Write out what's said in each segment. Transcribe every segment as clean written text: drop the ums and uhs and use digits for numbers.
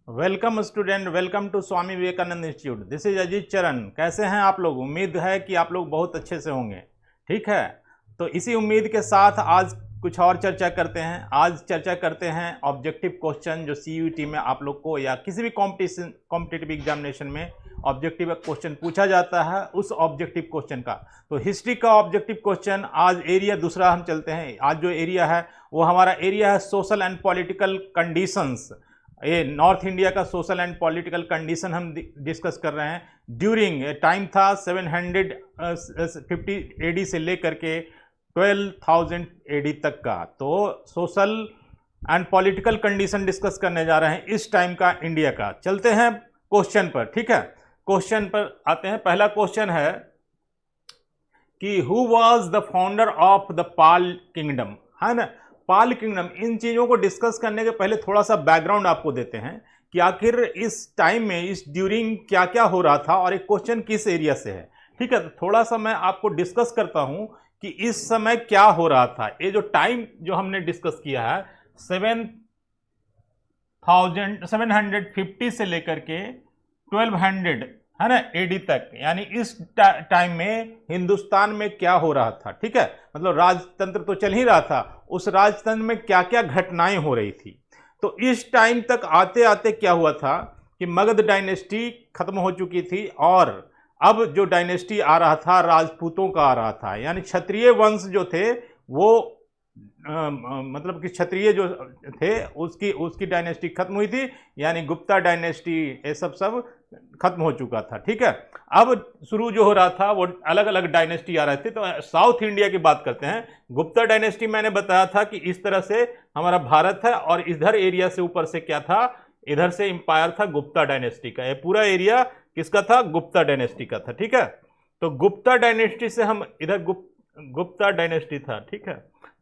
Welcome student, welcome to Swami Vivekananda institute. This is Ajit Charan. कैसे हैं आप लोग? उम्मीद है कि आप लोग बहुत अच्छे से होंगे। ठीक है, तो इसी उम्मीद के साथ आज कुछ और चर्चा करते हैं। आज चर्चा करते हैं ऑब्जेक्टिव क्वेश्चन जो सीयूईटी में आप लोग को या किसी भी कॉम्पिटिटिव एग्जामिनेशन में ऑब्जेक्टिव क्वेश्चन पूछा जाता है, उस ऑब्जेक्टिव क्वेश्चन का। तो हिस्ट्री का ऑब्जेक्टिव क्वेश्चन आज एरिया दूसरा हम चलते हैं। आज जो एरिया है वो हमारा एरिया है सोशल एंड पॉलिटिकल कंडीशंस। ये नॉर्थ इंडिया का सोशल एंड पॉलिटिकल कंडीशन हम डिस्कस कर रहे हैं। ड्यूरिंग टाइम था 750 एडी से लेकर के 12,000 एडी तक का। तो social and political condition discuss करने जा रहे हैं इस टाइम का इंडिया का। चलते हैं क्वेश्चन पर। ठीक है, क्वेश्चन पर आते हैं। पहला क्वेश्चन है कि who was the founder of the Pal kingdom, है ना। पाल किंगडम, इन चीज़ों को डिस्कस करने के पहले थोड़ा सा बैकग्राउंड आपको देते हैं कि आखिर इस टाइम में इस ड्यूरिंग क्या क्या हो रहा था और एक क्वेश्चन किस एरिया से है। ठीक है, तो थोड़ा सा मैं आपको डिस्कस करता हूं कि इस समय क्या हो रहा था। ये जो टाइम जो हमने डिस्कस किया है 750 से लेकर के 1200, है ना, एडी तक, यानी इस टाइम में हिंदुस्तान में क्या हो रहा था। ठीक है, मतलब राजतंत्र तो चल ही रहा था, उस राजतंत्र में क्या क्या घटनाएं हो रही थी। तो इस टाइम तक आते आते क्या हुआ था कि मगध डायनेस्टी खत्म हो चुकी थी और अब जो डायनेस्टी आ रहा था राजपूतों का आ रहा था, यानी क्षत्रिय वंश जो थे वो मतलब कि क्षत्रिय जो थे उसकी डायनेस्टी खत्म हुई थी, यानी गुप्ता डायनेस्टी ये सब खत्म हो चुका था। ठीक है, अब शुरू जो हो रहा था वो अलग अलग डायनेस्टी आ रहे थे। तो साउथ इंडिया की बात करते हैं। गुप्ता डायनेस्टी मैंने बताया था कि इस तरह से हमारा भारत है और इधर एरिया से ऊपर से क्या था, इधर से एम्पायर था गुप्ता डायनेस्टी का। ये पूरा एरिया किसका था? गुप्ता डायनेस्टी का था। ठीक है, तो गुप्ता डायनेस्टी से हम इधर गुप्ता डायनेस्टी था। ठीक है,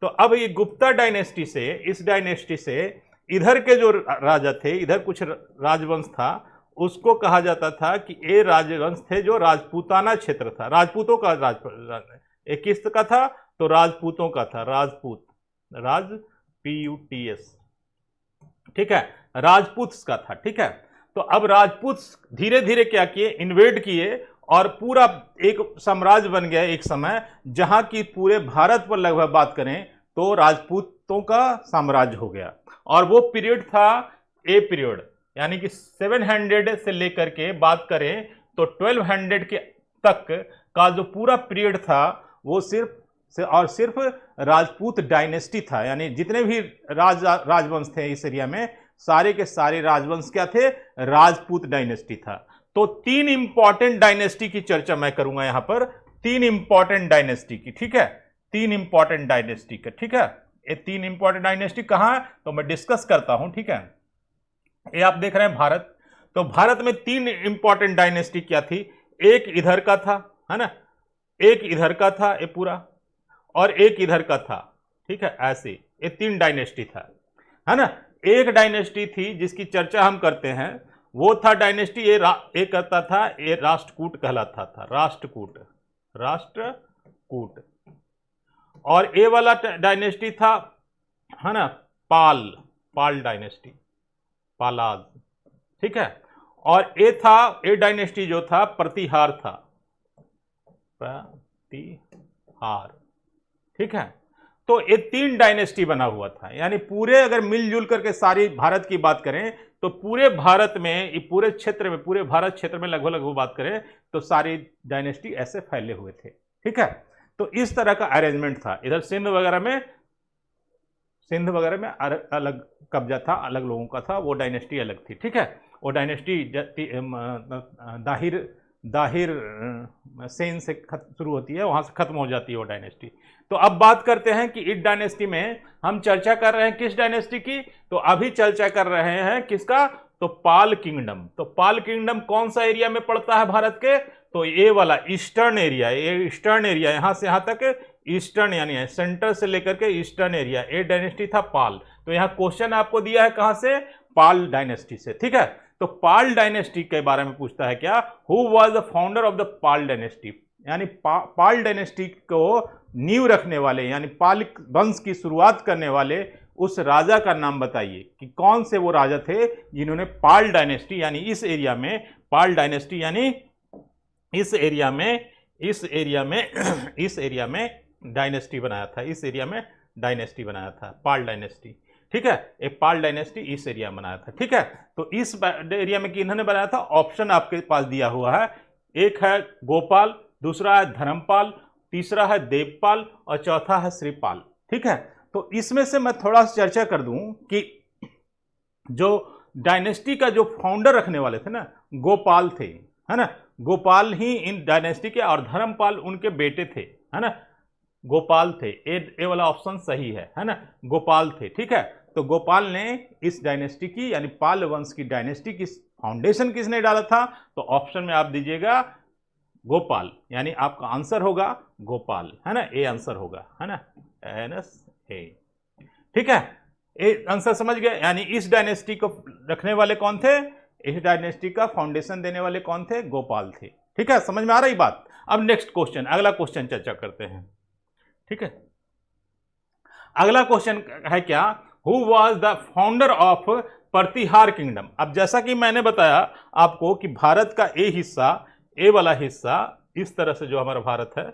तो अब ये गुप्ता डायनेस्टी से, इस डायनेस्टी से इधर के जो राजा थे, इधर कुछ राजवंश था, उसको कहा जाता था कि ये राजवंश थे जो राजपूताना क्षेत्र था, राजपूतों का एक किस्त का था, तो राजपूतों का था, राज PUTS। ठीक है, राजपूत का था। ठीक है, तो अब राजपूत धीरे धीरे क्या किए, इन्वेड किए और पूरा एक साम्राज्य बन गया एक समय, जहां की पूरे भारत पर लगभग बात करें तो राजपूतों का साम्राज्य हो गया। और वो पीरियड था ए पीरियड, यानी कि 700 से लेकर के बात करें तो 1200 के तक का जो पूरा पीरियड था वो सिर्फ राजपूत डायनेस्टी था। यानी जितने भी राजवंश थे इस एरिया में, सारे के सारे राजवंश क्या थे? राजपूत डायनेस्टी था। तो 3 इंपॉर्टेंट डायनेस्टी की चर्चा मैं करूंगा यहां पर, 3 इंपॉर्टेंट डायनेस्टी की। ठीक है, 3 इंपॉर्टेंट डायनेस्टी का। ठीक है, ये 3 इंपॉर्टेंट डायनेस्टी कहां है तो मैं डिस्कस करता हूं। ठीक है, ये आप देख रहे हैं भारत। तो भारत में 3 इंपॉर्टेंट डायनेस्टी क्या थी? एक इधर का था, है ना, एक इधर का था ये पूरा, और एक इधर का था। ठीक है, ऐसे ये 3 डायनेस्टी था, है ना। एक डायनेस्टी थी जिसकी चर्चा हम करते हैं, वो था डायनेस्टी ये करता था, ये राष्ट्रकूट कहलाता था, राष्ट्रकूट। और ये वाला डायनेस्टी था, है ना, पाल डायनेस्टी, पालाज। ठीक है, और ये डायनेस्टी जो था प्रतिहार था, प्रतिहार। ठीक है, तो ये 3 डायनेस्टी बना हुआ था। यानी पूरे अगर मिलजुल करके सारी भारत की बात करें तो पूरे भारत में, पूरे क्षेत्र में, पूरे भारत क्षेत्र में लगभग वो बात करें तो सारी डायनेस्टी ऐसे फैले हुए थे। ठीक है, तो इस तरह का अरेंजमेंट था। इधर सिंध वगैरह में अलग कब्जा था, अलग लोगों का था, वो डायनेस्टी अलग थी। ठीक है, वो डायनेस्टी दाहिर सेन से शुरू होती है, वहां से खत्म हो जाती है वो डायनेस्टी। तो अब बात करते हैं कि इस डायनेस्टी में हम चर्चा कर रहे हैं किस डायनेस्टी की, तो अभी चर्चा कर रहे हैं किसका? तो पाल किंगडम। तो पाल किंगडम कौन सा एरिया में पड़ता है भारत के? तो ये वाला ईस्टर्न एरिया, ये ईस्टर्न एरिया, यहां से यहां तक ईस्टर्न, यानी सेंटर से लेकर के ईस्टर्न एरिया, ये डायनेस्टी था पाल। तो यहां क्वेश्चन आपको दिया है कहां से? पाल डायनेस्टी से। ठीक है, तो पाल डायनेस्टी के बारे में पूछता है क्या? Who was the founder of the Pal dynasty, यानी पाल डायनेस्टी को नींव रखने वाले, यानी पाल वंश की शुरुआत करने वाले उस राजा का नाम बताइए कि कौन से वो राजा थे जिन्होंने पाल डायनेस्टी यानी इस एरिया में, पाल डायनेस्टी यानी इस एरिया में डायनेस्टी बनाया था, इस एरिया में डायनेस्टी बनाया था, पाल डायनेस्टी। ठीक है, एक पाल डायनेस्टी इस एरिया में बनाया था। ठीक है, तो इस एरिया में किन्होंने बनाया था, ऑप्शन आपके पास दिया हुआ है, एक है गोपाल, दूसरा है धर्मपाल, तीसरा है देवपाल और चौथा है श्रीपाल। ठीक है, तो इसमें से मैं थोड़ा सा चर्चा कर दूं कि जो डायनेस्टी का जो फाउंडर रखने वाले थे ना, गोपाल थे, है ना, गोपाल ही इन डायनेस्टी के, और धर्मपाल उनके बेटे थे, है ना, गोपाल थे। ए वाला ऑप्शन सही है ना, गोपाल थे। ठीक है, तो गोपाल ने इस डायनेस्टी की यानी पाल वंश की डायनेस्टी की फाउंडेशन किसने डाला था, तो ऑप्शन में आप दीजिएगा गोपाल, यानी आपका आंसर होगा गोपाल, है ना, ए आंसर होगा, है ना, ए। ठीक है, ए आंसर समझ गए, यानी इस डायनेस्टी को रखने वाले कौन थे, इस डायनेस्टी का फाउंडेशन देने वाले कौन थे, गोपाल थे। ठीक है, समझ में आ रही बात। अब नेक्स्ट क्वेश्चन, अगला क्वेश्चन चर्चा करते हैं। ठीक है, अगला क्वेश्चन है क्या, who was the founder of Pratihara kingdom. अब जैसा कि मैंने बताया आपको कि भारत का ए हिस्सा, ए वाला हिस्सा इस तरह से जो हमारा भारत है,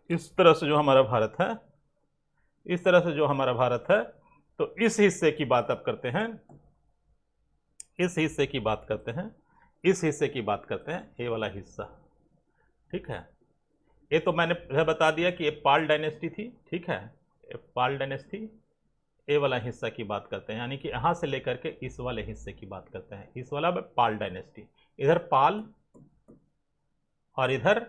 इस तरह से जो हमारा भारत है, इस तरह से जो हमारा भारत है, तो इस हिस्से की बात अब करते हैं, इस हिस्से की बात करते हैं, इस हिस्से की बात करते हैं, ए वाला हिस्सा। ठीक है, ये तो मैंने बता दिया कि ये पाल डायनेस्टी थी। ठीक है, ये पाल डायनेस्टी, ए वाला हिस्सा की बात करते हैं, यानी कि यहां से लेकर के इस वाले हिस्से की बात करते हैं, इस वाला पाल डायनेस्टी, इधर पाल और इधर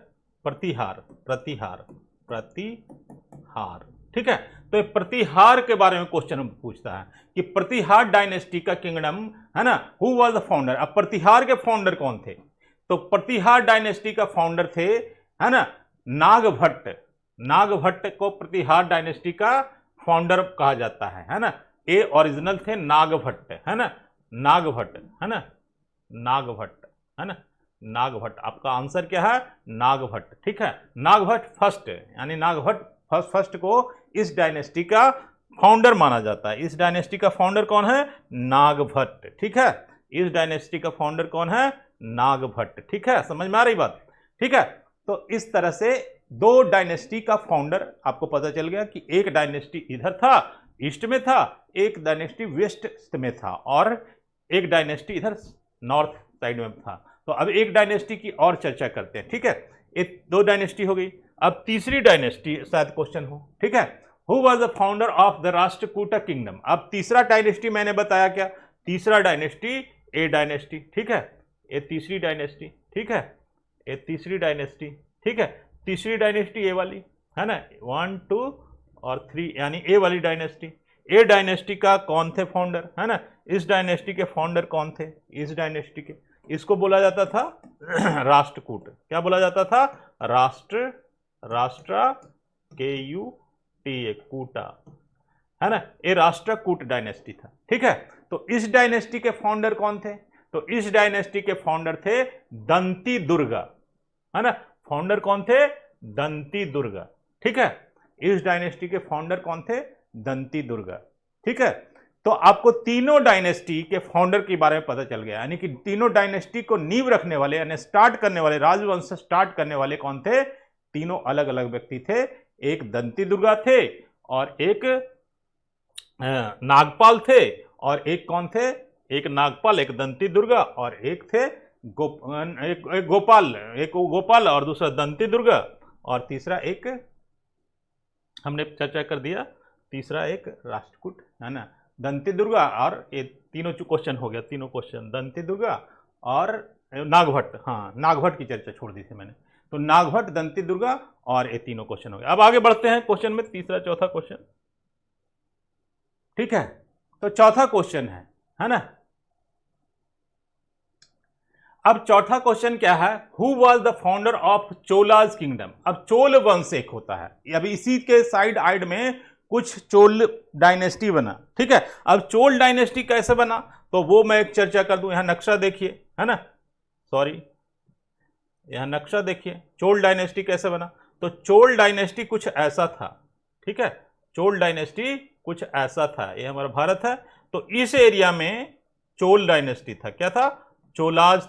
प्रतिहार, प्रतिहार, प्रतिहार। ठीक है, तो प्रतिहार के बारे में क्वेश्चन पूछता है कि प्रतिहार डायनेस्टी का किंगडम, है ना, हु वाज द फाउंडर। अब प्रतिहार के फाउंडर कौन थे, तो प्रतिहार डायनेस्टी का फाउंडर थे, है ना, नागभट्ट। नागभट्ट को प्रतिहार डायनेस्टी का फाउंडर कहा जाता है ना, ए ओरिजिनल थे नागभट्ट, है ना, नागभट्ट, है ना, नागभट्ट, है ना, नागभट्ट। आपका आंसर क्या है, नागभट्ट। ठीक है, नागभट्ट फर्स्ट, यानी नागभट्ट फर्स्ट को इस डायनेस्टी का फाउंडर माना जाता है। इस डायनेस्टी का फाउंडर कौन है, नागभट्ट। ठीक है, इस डायनेस्टी का फाउंडर कौन है, नागभट्ट। ठीक है, समझ में आ रही बात। ठीक है, तो इस तरह से दो डायनेस्टी का फाउंडर आपको पता चल गया कि एक डायनेस्टी इधर था, ईस्ट में था, एक डायनेस्टी वेस्ट में था, और एक डायनेस्टी इधर नॉर्थ साइड में था। तो अब एक डायनेस्टी की और चर्चा करते हैं। ठीक है, ये दो डायनेस्टी हो गई, अब तीसरी डायनेस्टी शायद क्वेश्चन हो। ठीक है, who was the founder of the Rashtrakuta kingdom. अब तीसरा डायनेस्टी मैंने बताया क्या, तीसरा डायनेस्टी ए डायनेस्टी। ठीक है, ये तीसरी डायनेस्टी। ठीक है, ये तीसरी डायनेस्टी। ठीक है, तीसरी डायनेस्टी ए वाली, है ना, 1 2 और 3, यानी ए वाली डायनेस्टी। ए डायनेस्टी का कौन थे फाउंडर, है ना, इस डायनेस्टी के फाउंडर कौन थे, इस डायनेस्टी के, इसको बोला जाता था राष्ट्रकूट। क्या बोला जाता था, राष्ट्र KUTA, कूटा, है ना, ये राष्ट्रकूट डायनेस्टी था। ठीक है, तो इस डायनेस्टी के फाउंडर कौन थे, तो इस डायनेस्टी के फाउंडर थे दंती दुर्गा, है ना, फाउंडर कौन थे, दंती दुर्गा। ठीक है, इस डायनेस्टी के फाउंडर कौन थे, दंती दुर्गा। ठीक है, तो आपको तीनों डायनेस्टी के फाउंडर के बारे में पता चल गया, यानी कि तीनों डायनेस्टी को नींव रखने वाले, यानी स्टार्ट करने वाले, राजवंश स्टार्ट करने वाले कौन थे, तीनों अलग अलग व्यक्ति थे। एक दंती दुर्गा थे, और एक नागपाल थे, और एक कौन थे, एक नागपाल, एक दंती दुर्गा, और एक थे एक गोपाल, एक गोपाल और दूसरा दंती दुर्गा, और तीसरा एक हमने चर्चा कर दिया, तीसरा एक राष्ट्रकूट, है ना, दंती दुर्गा। और ये तीनों क्वेश्चन हो गया, तीनों क्वेश्चन दंती दुर्गा और नागभट्ट। हाँ, नागभट्ट की चर्चा छोड़ दी थी मैंने, तो नागभट्ट, दंती दुर्गा और ये तीनों क्वेश्चन हो गए। अब आगे बढ़ते हैं क्वेश्चन में, तीसरा चौथा क्वेश्चन। ठीक है, तो चौथा क्वेश्चन है ना, अब चौथा क्वेश्चन क्या है, who was the founder of Cholas kingdom. अब चोल वंश एक होता है, अभी इसी के साइड आइड में कुछ चोल डायनेस्टी बना। ठीक है, अब चोल डायनेस्टी कैसे बना, तो वो मैं एक चर्चा कर दूं। यहां नक्शा देखिए, है ना, सॉरी, यहां नक्शा देखिए, चोल डायनेस्टी कैसे बना। तो चोल डायनेस्टी कुछ ऐसा था। ठीक है, चोल डायनेस्टी कुछ ऐसा था, ये हमारा भारत है। तो इस एरिया में चोल डायनेस्टी था, क्या था? चोलाज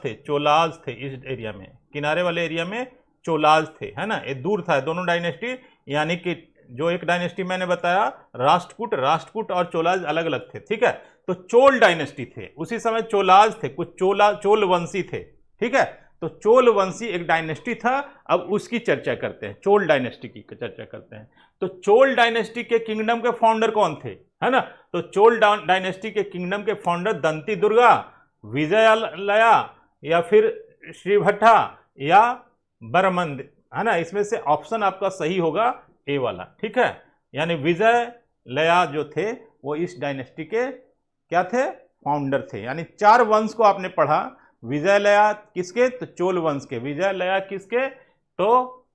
थे इस एरिया में, किनारे वाले एरिया में चोलाज थे, है ना। ये दूर था दोनों डायनेस्टी, यानी कि जो एक डायनेस्टी मैंने बताया राष्ट्रकूट और चोलाज अलग अलग थे, ठीक है। तो चोल डायनेस्टी थे, उसी समय चोलाज थे, कुछ चोल वंशी थे, ठीक है। तो चोल वंशी एक डायनेस्टी था। अब उसकी चर्चा करते हैं, चोल डायनेस्टी की चर्चा करते हैं। तो चोल डायनेस्टी के किंगडम के फाउंडर कौन थे, है ना। तो चोल डायनेस्टी के किंगडम के फाउंडर दंती दुर्गा, विजयालया या फिर श्रीभट्टा या बरमंद, है ना। इसमें से ऑप्शन आपका सही होगा ए वाला, ठीक है। यानी विजयलया जो थे वो इस डायनेस्टी के क्या थे? फाउंडर थे। यानी 4 वंश को आपने पढ़ा। विजयलया किसके? तो चोल वंश के। विजयलया किसके? तो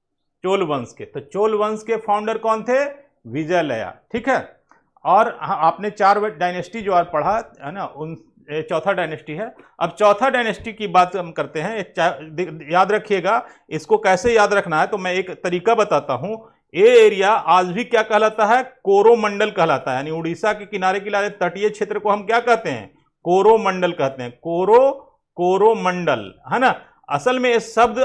चोल वंश के। तो चोल वंश के फाउंडर कौन थे? विजयलया, ठीक है। और आपने 4 डायनेस्टी जो आज पढ़ा, है ना, उन चौथा डायनेस्टी है। अब चौथा डायनेस्टी की बात हम करते हैं। याद रखिएगा, इसको कैसे याद रखना है तो मैं एक तरीका बताता हूं। ये एरिया आज भी क्या कहलाता है? कोरोमंडल कहलाता है। यानी उड़ीसा के किनारे किनारे तटीय क्षेत्र को हम क्या कहते हैं? कोरोमंडल कहते हैं। कोरोमंडल, है ना। असल में ये शब्द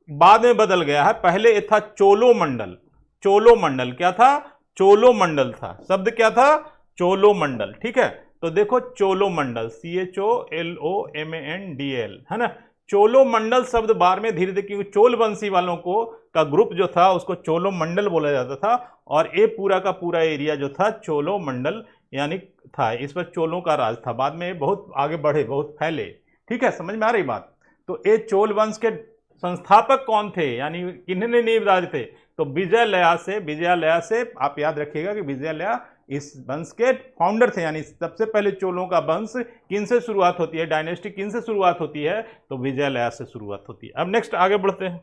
बाद में बदल गया है, पहले ये था चोलोमंडल। चोलोमंडल क्या था? चोलोमंडल था। शब्द क्या था? चोलोमंडल, ठीक है। तो देखो चोलोमंडल, CHOLOMANDL, है ना। चोलोमंडल शब्द बाद में धीरे धीरे, क्योंकि चोल वंशी वालों को का ग्रुप जो था उसको चोलोमंडल बोला जाता था, और ये पूरा का पूरा एरिया जो था चोलोमंडल यानी था। इस पर चोलों का राज था। बाद में बहुत आगे बढ़े, बहुत फैले, ठीक है। समझ में आ रही बात? तो ये चोल वंश के संस्थापक कौन थे, यानी किन्होंने नींव डाली थे? तो विजयालया से आप याद रखिएगा कि विजयालया इस वंश के फाउंडर थे। यानी सबसे पहले चोलों का वंश किन से शुरुआत होती है, डायनेस्टी किन से शुरुआत होती है? तो विजयालया से शुरुआत होती है। अब नेक्स्ट आगे बढ़ते हैं।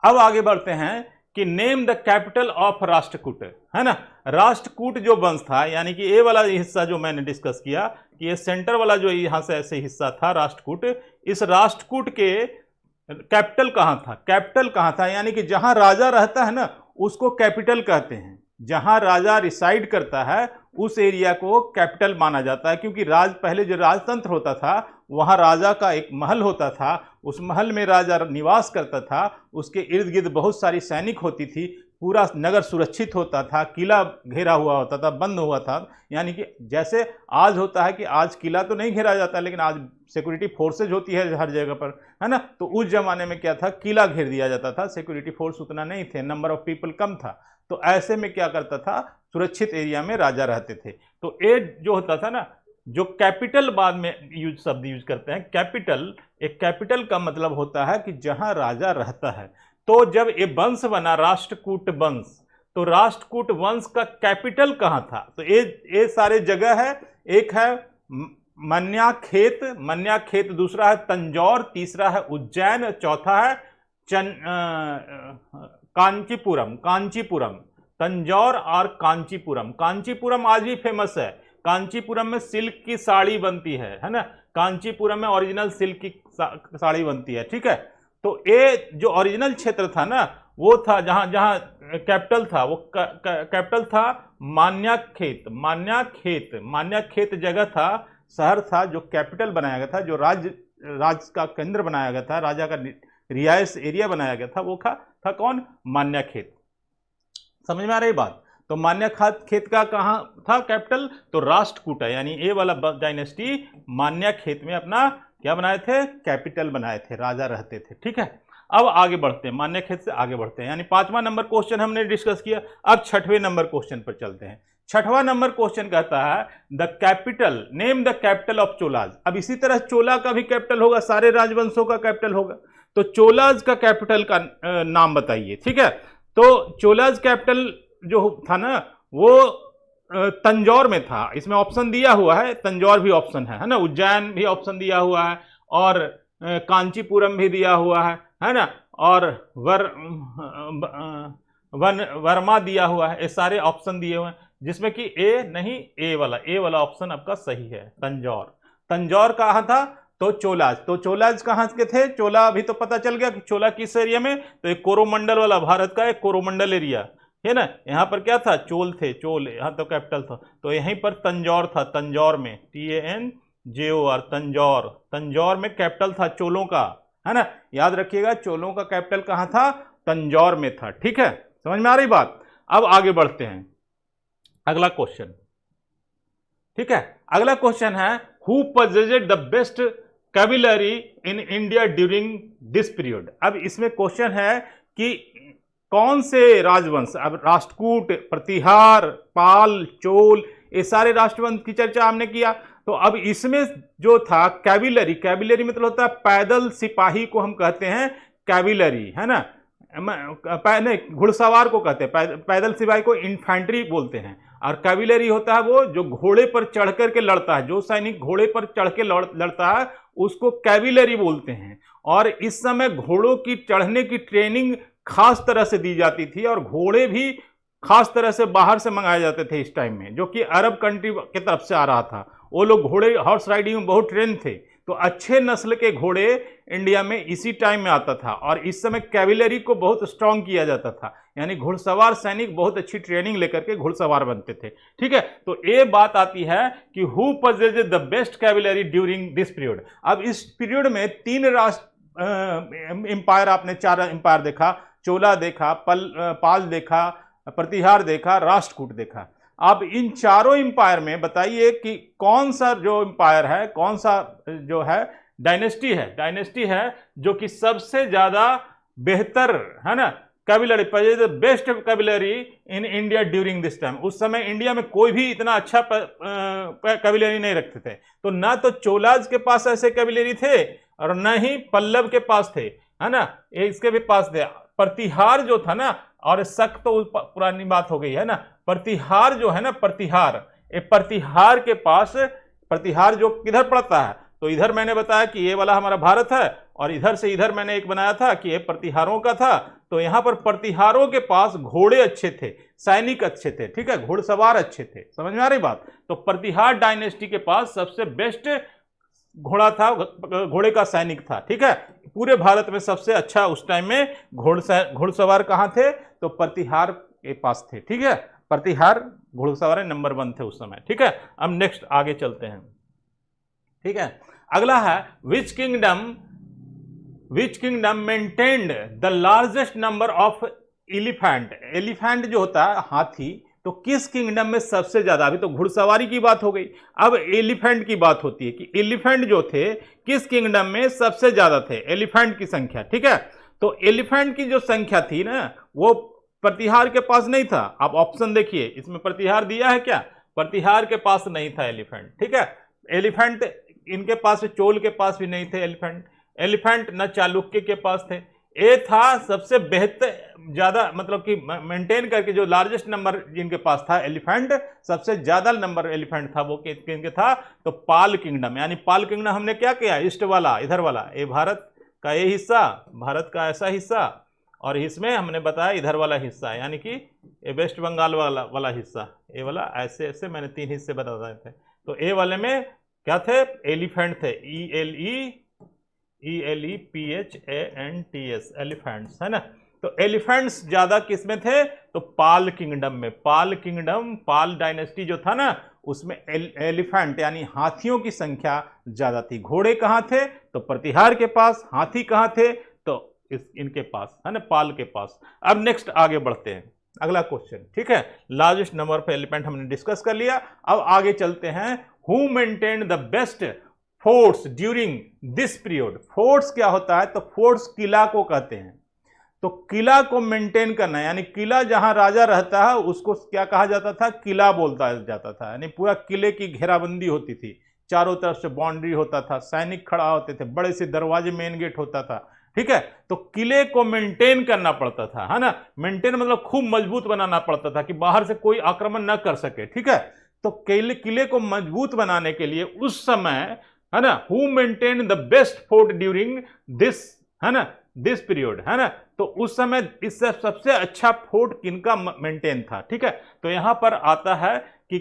अब आगे बढ़ते हैं कि name the capital of Rashtrakuta, है ना। राष्ट्रकूट जो वंश था, यानी कि ये वाला हिस्सा जो मैंने डिस्कस किया कि ये सेंटर वाला जो यहां से ऐसे हिस्सा था राष्ट्रकूट, इस राष्ट्रकूट के कैपिटल कहां था? कैपिटल कहां था? यानी कि जहां राजा रहता है ना उसको कैपिटल कहते हैं। जहां राजा रिसाइड करता है उस एरिया को कैपिटल माना जाता है, क्योंकि पहले जो राजतंत्र होता था वहां राजा का एक महल होता था, उस महल में राजा निवास करता था, उसके इर्द गिर्द बहुत सारी सैनिक होती थी, पूरा नगर सुरक्षित होता था, किला घेरा हुआ होता था, बंद हुआ था। यानी कि जैसे आज होता है कि आज किला तो नहीं घेरा जाता, लेकिन आज सिक्योरिटी फोर्सेज होती है हर जगह पर, है ना। तो उस जमाने में क्या था? किला घेर दिया जाता था, सिक्योरिटी फोर्स उतना नहीं थे, नंबर ऑफ पीपल कम था। तो ऐसे में क्या करता था? सुरक्षित एरिया में राजा रहते थे। तो ये जो होता था ना, जो कैपिटल बाद में शब्द यूज करते हैं कैपिटल, एक कैपिटल का मतलब होता है कि जहां राजा रहता है। तो जब ये वंश बना राष्ट्रकूट वंश, तो राष्ट्रकूट वंश का कैपिटल कहां था? तो ये सारे जगह है। एक है मन्याखेत, दूसरा है तंजौर, तीसरा है उज्जैन, चौथा है कांचीपुरम। तंजौर और कांचीपुरम आज भी फेमस है। कांचीपुरम में सिल्क की साड़ी बनती है ना। कांचीपुरम में ओरिजिनल सिल्क की साड़ी बनती है, ठीक है। तो ये जो ओरिजिनल क्षेत्र था ना, वो था जहां जहां कैपिटल था, वो कैपिटल था मान्याखेत जगह था, शहर था जो कैपिटल बनाया गया था, जो राज्य का केंद्र बनाया गया था, राजा का रिहायश एरिया बनाया गया था, वो था कौन? मान्याखेत। समझ में आ रही बात? तो मान्याखेत का कहां था कैपिटल? तो राष्ट्रकूट है। यानी ये वाला डायनेस्टी मान्याखेत में अपना क्या बनाए थे? कैपिटल बनाए थे, राजा रहते थे, ठीक है। अब आगे बढ़ते हैं, मान्याखेत से आगे बढ़ते हैं। यानी 5वां नंबर क्वेश्चन हमने डिस्कस किया। अब 6वें नंबर क्वेश्चन पर चलते हैं। 6वां नंबर क्वेश्चन कहता है the capital, name the capital of Cholas. अब इसी तरह चोला का भी कैपिटल होगा, सारे राजवंशों का कैपिटल होगा। तो चोलाज का कैपिटल का नाम बताइए, ठीक है। तो चोलाज कैपिटल जो था ना वो तंजौर में था। इसमें ऑप्शन दिया हुआ है, तंजौर भी ऑप्शन है ना, उज्जैन भी ऑप्शन दिया हुआ है, और कांचीपुरम भी दिया हुआ है ना, और वर्मा दिया हुआ है। ये सारे ऑप्शन दिए हुए हैं, जिसमें कि ए वाला ऑप्शन आपका सही है, तंजौर कहाँ था? तो चोलाज कहाँ के थे? चोला अभी तो पता चल गया कि चोला किस एरिया में, तो एक कोरोमंडल वाला, भारत का एक कोरोमंडल एरिया, है ना। यहाँ पर क्या था, चोल थे, चोल यहाँ तो कैपिटल था, तो यहीं पर तंजौर था, तंजौर में TANJOR, तंजौर, तंजौर में कैपिटल था चोलों का, है ना। याद रखिएगा चोलों का कैपिटल कहाँ था, तंजौर में था। ठीक है, समझ में आ रही बात। अब आगे बढ़ते हैं, अगला क्वेश्चन। ठीक है, अगला क्वेश्चन है who possessed the best cavalry in India during this period. अब इसमें क्वेश्चन है कि कौन से राजवंश, अब राष्ट्रकूट, प्रतिहार, पाल, चोल, ये सारे राष्ट्रवंश की चर्चा हमने किया। तो अब इसमें जो था कैविलरी, कैविलरी मतलब होता है पैदल सिपाही को हम कहते हैं कैविलरी, है ना। घुड़सवार को कहते हैं, पैदल सिपाही को इन्फेंट्री बोलते हैं, और कैविलरी होता है वो जो घोड़े पर चढ़ करके लड़ता है, जो सैनिक घोड़े पर चढ़ के लड़ता है उसको कैविलरी बोलते हैं। और इस समय घोड़ों की चढ़ने की ट्रेनिंग खास तरह से दी जाती थी, और घोड़े भी खास तरह से बाहर से मंगाए जाते थे इस टाइम में, जो कि अरब कंट्री की तरफ से आ रहा था। वो लोग घोड़े हॉर्स राइडिंग में बहुत ट्रेन थे, तो अच्छे नस्ल के घोड़े इंडिया में इसी टाइम में आता था, और इस समय कैविलरी को बहुत स्ट्रांग किया जाता था, यानी घुड़सवार सैनिक बहुत अच्छी ट्रेनिंग लेकर के घुड़सवार बनते थे। ठीक है, तो ये बात आती है कि who possessed the best cavalry during this period. अब इस पीरियड में तीन एम्पायर, आपने चार एम्पायर देखा, चोला देखा, पाल देखा, प्रतिहार देखा, राष्ट्रकूट देखा। अब इन चारों एम्पायर में बताइए कि कौन सा जो एम्पायर है, कौन सा जो है डायनेस्टी है जो कि सबसे ज्यादा बेहतर, है ना, cavalry, best cavalry in India during this time. उस समय इंडिया में कोई भी इतना अच्छा कैविलरी नहीं रखते थे, तो ना तो चोलाज के पास ऐसे कैविलरी थे और न ही पल्लव के पास थे, है ना, इसके भी पास थे। प्रतिहार जो था ना, और शक तो पुरानी बात हो गई है ना, प्रतिहार जो है ना, प्रतिहार के पास, प्रतिहार जो किधर पड़ता है, तो इधर मैंने बताया कि ये वाला हमारा भारत है, और इधर से इधर मैंने एक बनाया था कि ये प्रतिहारों का था। तो यहां पर प्रतिहारों के पास घोड़े अच्छे थे, सैनिक अच्छे थे, ठीक है, घुड़सवार अच्छे थे। समझ में आ रही बात। तो प्रतिहार डायनेस्टी के पास सबसे बेस्ट घोड़ा था, घोड़े का सैनिक था। ठीक है, पूरे भारत में सबसे अच्छा उस टाइम में घुड़सवार कहां थे, तो प्रतिहार के पास थे। ठीक है, प्रतिहार घुड़सवार नंबर 1 थे उस समय। ठीक है, अब नेक्स्ट आगे चलते हैं। ठीक है, अगला है which kingdom maintained the largest number of elephant. Elephant जो होता है हाथी, तो किस किंगडम में सबसे ज्यादा, अभी तो घुड़सवारी की बात हो गई, अब एलिफेंट की बात होती है कि एलिफेंट जो थे किस किंगडम में सबसे ज्यादा थे, एलिफेंट की संख्या। ठीक है, तो एलिफेंट की जो संख्या थी ना, वो प्रतिहार के पास नहीं था। आप ऑप्शन देखिए, इसमें प्रतिहार दिया है क्या, प्रतिहार के पास नहीं था एलिफेंट। ठीक है, एलिफेंट इनके पास, चोल के पास भी नहीं थे एलिफेंट न चालुक्य के पास थे। ये था सबसे बेहतर, ज्यादा मतलब कि मेंटेन करके जो लार्जेस्ट नंबर जिनके पास था एलिफेंट, सबसे ज्यादा नंबर एलिफेंट था वो किनके था, तो पाल किंगडम। यानी पाल किंगडम हमने क्या किया, ईस्ट वाला, इधर वाला, ये भारत का ये हिस्सा, भारत का ऐसा हिस्सा, और इसमें हमने बताया इधर वाला हिस्सा, यानी कि ये वेस्ट बंगाल वाला हिस्सा, ये वाला, ऐसे ऐसे मैंने 3 हिस्से बता रहे थे। तो ए वाले में क्या थे, एलिफेंट थे, ELEPHANTS, एलिफेंट्स, है ना। तो एलिफेंट्स ज्यादा किसमें थे, तो पाल किंगडम में। पाल किंगडम, पाल डायनेस्टी जो था ना, उसमें एलिफेंट यानी हाथियों की संख्या ज्यादा थी। घोड़े कहां थे, तो प्रतिहार के पास। हाथी कहां थे, तो इनके पास, है ना, पाल के पास। अब नेक्स्ट आगे बढ़ते हैं, अगला क्वेश्चन। ठीक है, लार्जेस्ट नंबर ऑफ एलिफेंट हमने डिस्कस कर लिया। अब आगे चलते हैं, who maintain the best forts during this period. Forts क्या होता है, तो फोर्ट्स किला को कहते हैं। तो किला को मेंटेन करना, यानी किला जहां राजा रहता है उसको क्या कहा जाता था, किला बोलता जाता था। यानी पूरा किले की घेराबंदी होती थी, चारों तरफ से बाउंड्री होता था, सैनिक खड़ा होते थे, बड़े से दरवाजे, मेन गेट होता था। ठीक है, तो किले को मेंटेन करना पड़ता था, है ना। मेंटेन मतलब खूब मजबूत बनाना पड़ता था कि बाहर से कोई आक्रमण न कर सके। ठीक है, तो किले को मजबूत बनाने के लिए उस समय, है ना, who maintain the best fort during this, है ना, दिस पीरियड, है ना। तो उस समय इससे सबसे अच्छा फोर्ट किनका मेंटेन था। ठीक है, तो यहां पर आता है कि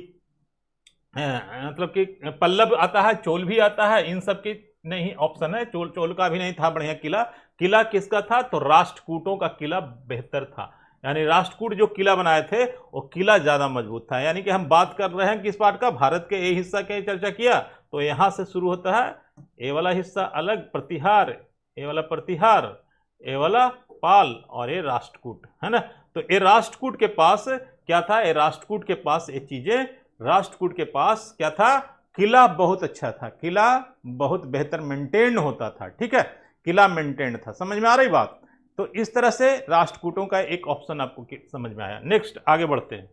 मतलब कि पल्लव आता है, चोल भी आता है, इन सब की नहीं ऑप्शन है। चोल का भी नहीं था बढ़िया किला। किला किसका था, तो राष्ट्रकूटों का किला बेहतर था। यानी राष्ट्रकूट जो किला बनाए थे वो किला ज्यादा मजबूत था। यानी कि हम बात कर रहे हैं किस पार्ट का, भारत के ए हिस्सा की चर्चा किया तो यहां से शुरू होता है ए वाला हिस्सा अलग प्रतिहार, ए वाला प्रतिहार, ए वाला पाल और ये राष्ट्रकूट, है ना। तो ये राष्ट्रकूट के पास क्या था, ये राष्ट्रकूट के पास ये चीजें, राष्ट्रकूट के पास क्या था, किला बहुत अच्छा था, किला बहुत बेहतर मेंटेन होता था, ठीक है, किला मेंटेन था। समझ में आ रही बात। तो इस तरह से राष्ट्रकूटों का एक ऑप्शन आपको समझ में आया। नेक्स्ट आगे बढ़ते हैं।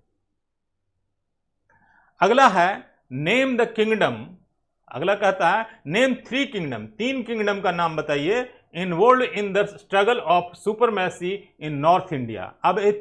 अगला है नेम द किंगडम। अगला कहता है नेम 3 किंगडम, 3 किंगडम का नाम बताइए involve in the struggle of supremacy in north India. अब ये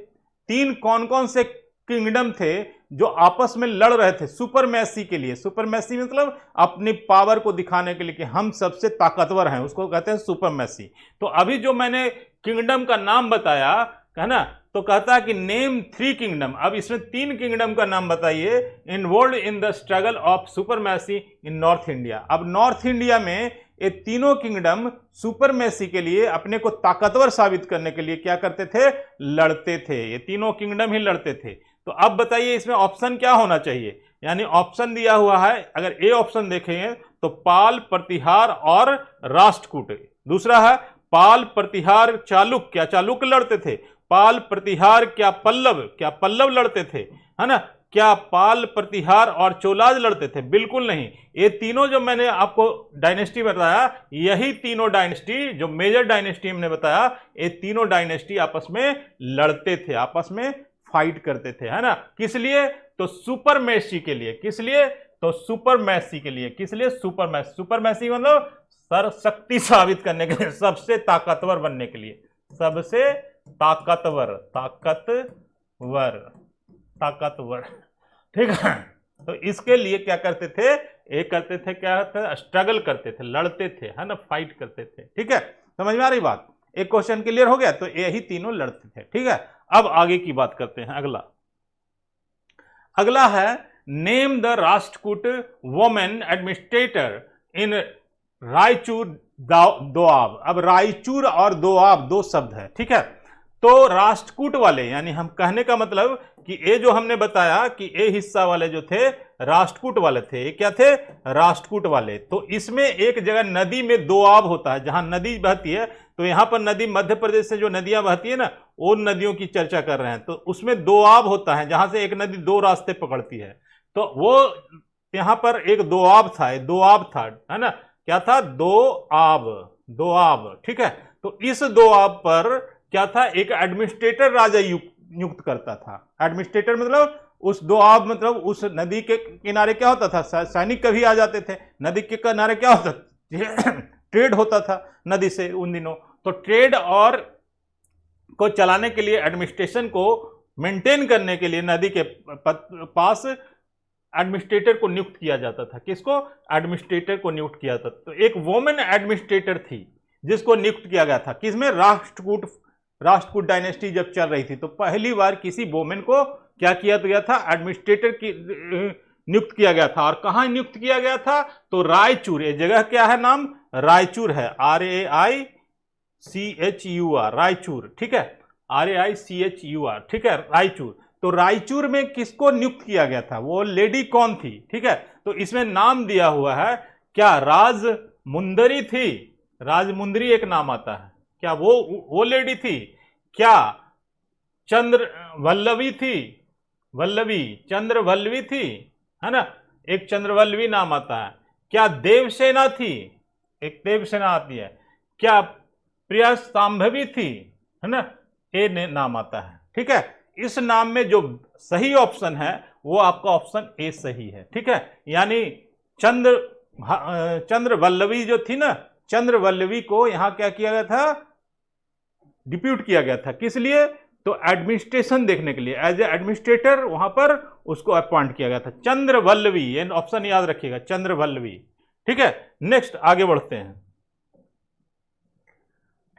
3 कौन कौन से किंगडम थे जो आपस में लड़ रहे थे सुपरमेसी के लिए। सुपरमेसी मतलब अपनी पावर को दिखाने के लिए कि हम सबसे ताकतवर हैं, उसको कहते हैं सुपरमेसी। तो अभी जो मैंने किंगडम का नाम बताया है ना, तो कहता है कि नेम 3 किंगडम। अब इसमें 3 किंगडम का नाम बताइए involve in the struggle of supremacy in north India. अब नॉर्थ इंडिया में ये तीनों किंगडम सुपरमेसी के लिए, अपने को ताकतवर साबित करने के लिए क्या करते थे, लड़ते थे। ये तीनों किंगडम ही लड़ते थे। तो अब बताइए इसमें ऑप्शन क्या होना चाहिए। यानी ऑप्शन दिया हुआ है, अगर ए ऑप्शन देखेंगे तो पाल, प्रतिहार और राष्ट्रकूट। दूसरा है पाल, प्रतिहार, चालुक्य, क्या चालुक्य लड़ते थे। पाल, प्रतिहार, क्या पल्लव लड़ते थे, है ना। क्या पाल, प्रतिहार और चोलाज लड़ते थे, बिल्कुल नहीं। ये तीनों जो मैंने आपको डायनेस्टी बताया, यही तीनों डायनेस्टी जो मेजर डायनेस्टी हमने बताया, ये तीनों डायनेस्टी आपस में लड़ते थे, आपस में फाइट करते थे, है ना। किस लिए, तो सुपरमेसी के लिए। किस लिए, तो सुपरमेसी के लिए। किस लिए, सुपरमेसी। सुपरमेसी मतलब सर्वशक्ति साबित करने के लिए, सबसे ताकतवर बनने के लिए, सबसे ताकतवर, ताकतवर, ठीक है। तो इसके लिए क्या करते थे, एक करते थे, क्या था, स्ट्रगल करते थे, लड़ते थे, है ना, फाइट करते थे, ठीक है। समझ में आ रही बात। एक क्वेश्चन क्लियर हो गया। तो यही तीनों लड़ते थे, ठीक है। अब आगे की बात करते हैं। अगला है name the Rashtrakuta women administrator in Raichur Doab. अब रायचूर और दोआब 2 शब्द है, ठीक है। तो राष्ट्रकूट वाले, यानी हम कहने का मतलब कि ये जो हमने बताया कि ये हिस्सा वाले जो थे राष्ट्रकूट वाले थे, ये क्या थे, राष्ट्रकूट वाले। तो इसमें एक जगह नदी में दोआब होता है, जहां नदी बहती है। तो यहां पर नदी, मध्य प्रदेश से जो नदियां बहती है ना, उन नदियों की चर्चा कर रहे हैं। तो उसमें दोआब होता है, जहां से एक नदी 2 रास्ते पकड़ती है। तो वो यहां पर एक दोआब था, है ना, क्या था, दोआब, ठीक है। तो इस दोआब पर क्या था, एक एडमिनिस्ट्रेटर राजा नियुक्त करता था। एडमिनिस्ट्रेटर मतलब उस दोआब, मतलब उस नदी के किनारे क्या होता था, सैनिक कभी आ जाते थे। नदी के किनारे क्या होता ट्रेड होता था नदी से उन दिनों। तो ट्रेड और को चलाने के लिए, एडमिनिस्ट्रेशन को मेंटेन करने के लिए नदी के पास एडमिनिस्ट्रेटर को नियुक्त किया जाता था। किसको, एडमिनिस्ट्रेटर को नियुक्त किया जाता था। तो एक वोमेन एडमिनिस्ट्रेटर थी जिसको नियुक्त किया गया था। किसमें, राष्ट्रकूट डायनेस्टी जब चल रही थी, तो पहली बार किसी वोमेन को क्या किया गया था, एडमिनिस्ट्रेटर की नियुक्त किया गया था। और कहां नियुक्त किया गया था, तो रायचूर। ये जगह क्या है, नाम रायचूर है, RAICHUR, रायचूर, ठीक है, RAICHUR, ठीक है, रायचूर। तो रायचूर में किसको नियुक्त किया गया था, वो लेडी कौन थी, ठीक है। तो इसमें नाम दिया हुआ है, क्या राजमुंदरी थी, राजमुंदरी एक नाम आता है, क्या वो लेडी थी। क्या चंद्रवल्लभी थी, चंद्रवल्लभी थी, है ना, एक चंद्रवल्लभी नाम आता है। क्या देवसेना थी, एक देवसेना आती है। क्या प्रिया सांभवी थी, है ना, ए नाम आता है, ठीक है। इस नाम में जो सही ऑप्शन है वो आपका ऑप्शन ए सही है, ठीक है। यानी चंद्रवल्लभी जो थी ना, चंद्रवल्लभी को यहां क्या किया गया था, डिप्यूट किया गया था। किस लिए, तो एडमिनिस्ट्रेशन देखने के लिए, एज ए एडमिनिस्ट्रेटर वहां पर उसको अपॉइंट किया गया था, चंद्रवल्लभी। ये ऑप्शन याद रखिएगा, चंद्रवल्लभी, ठीक है। नेक्स्ट आगे बढ़ते हैं,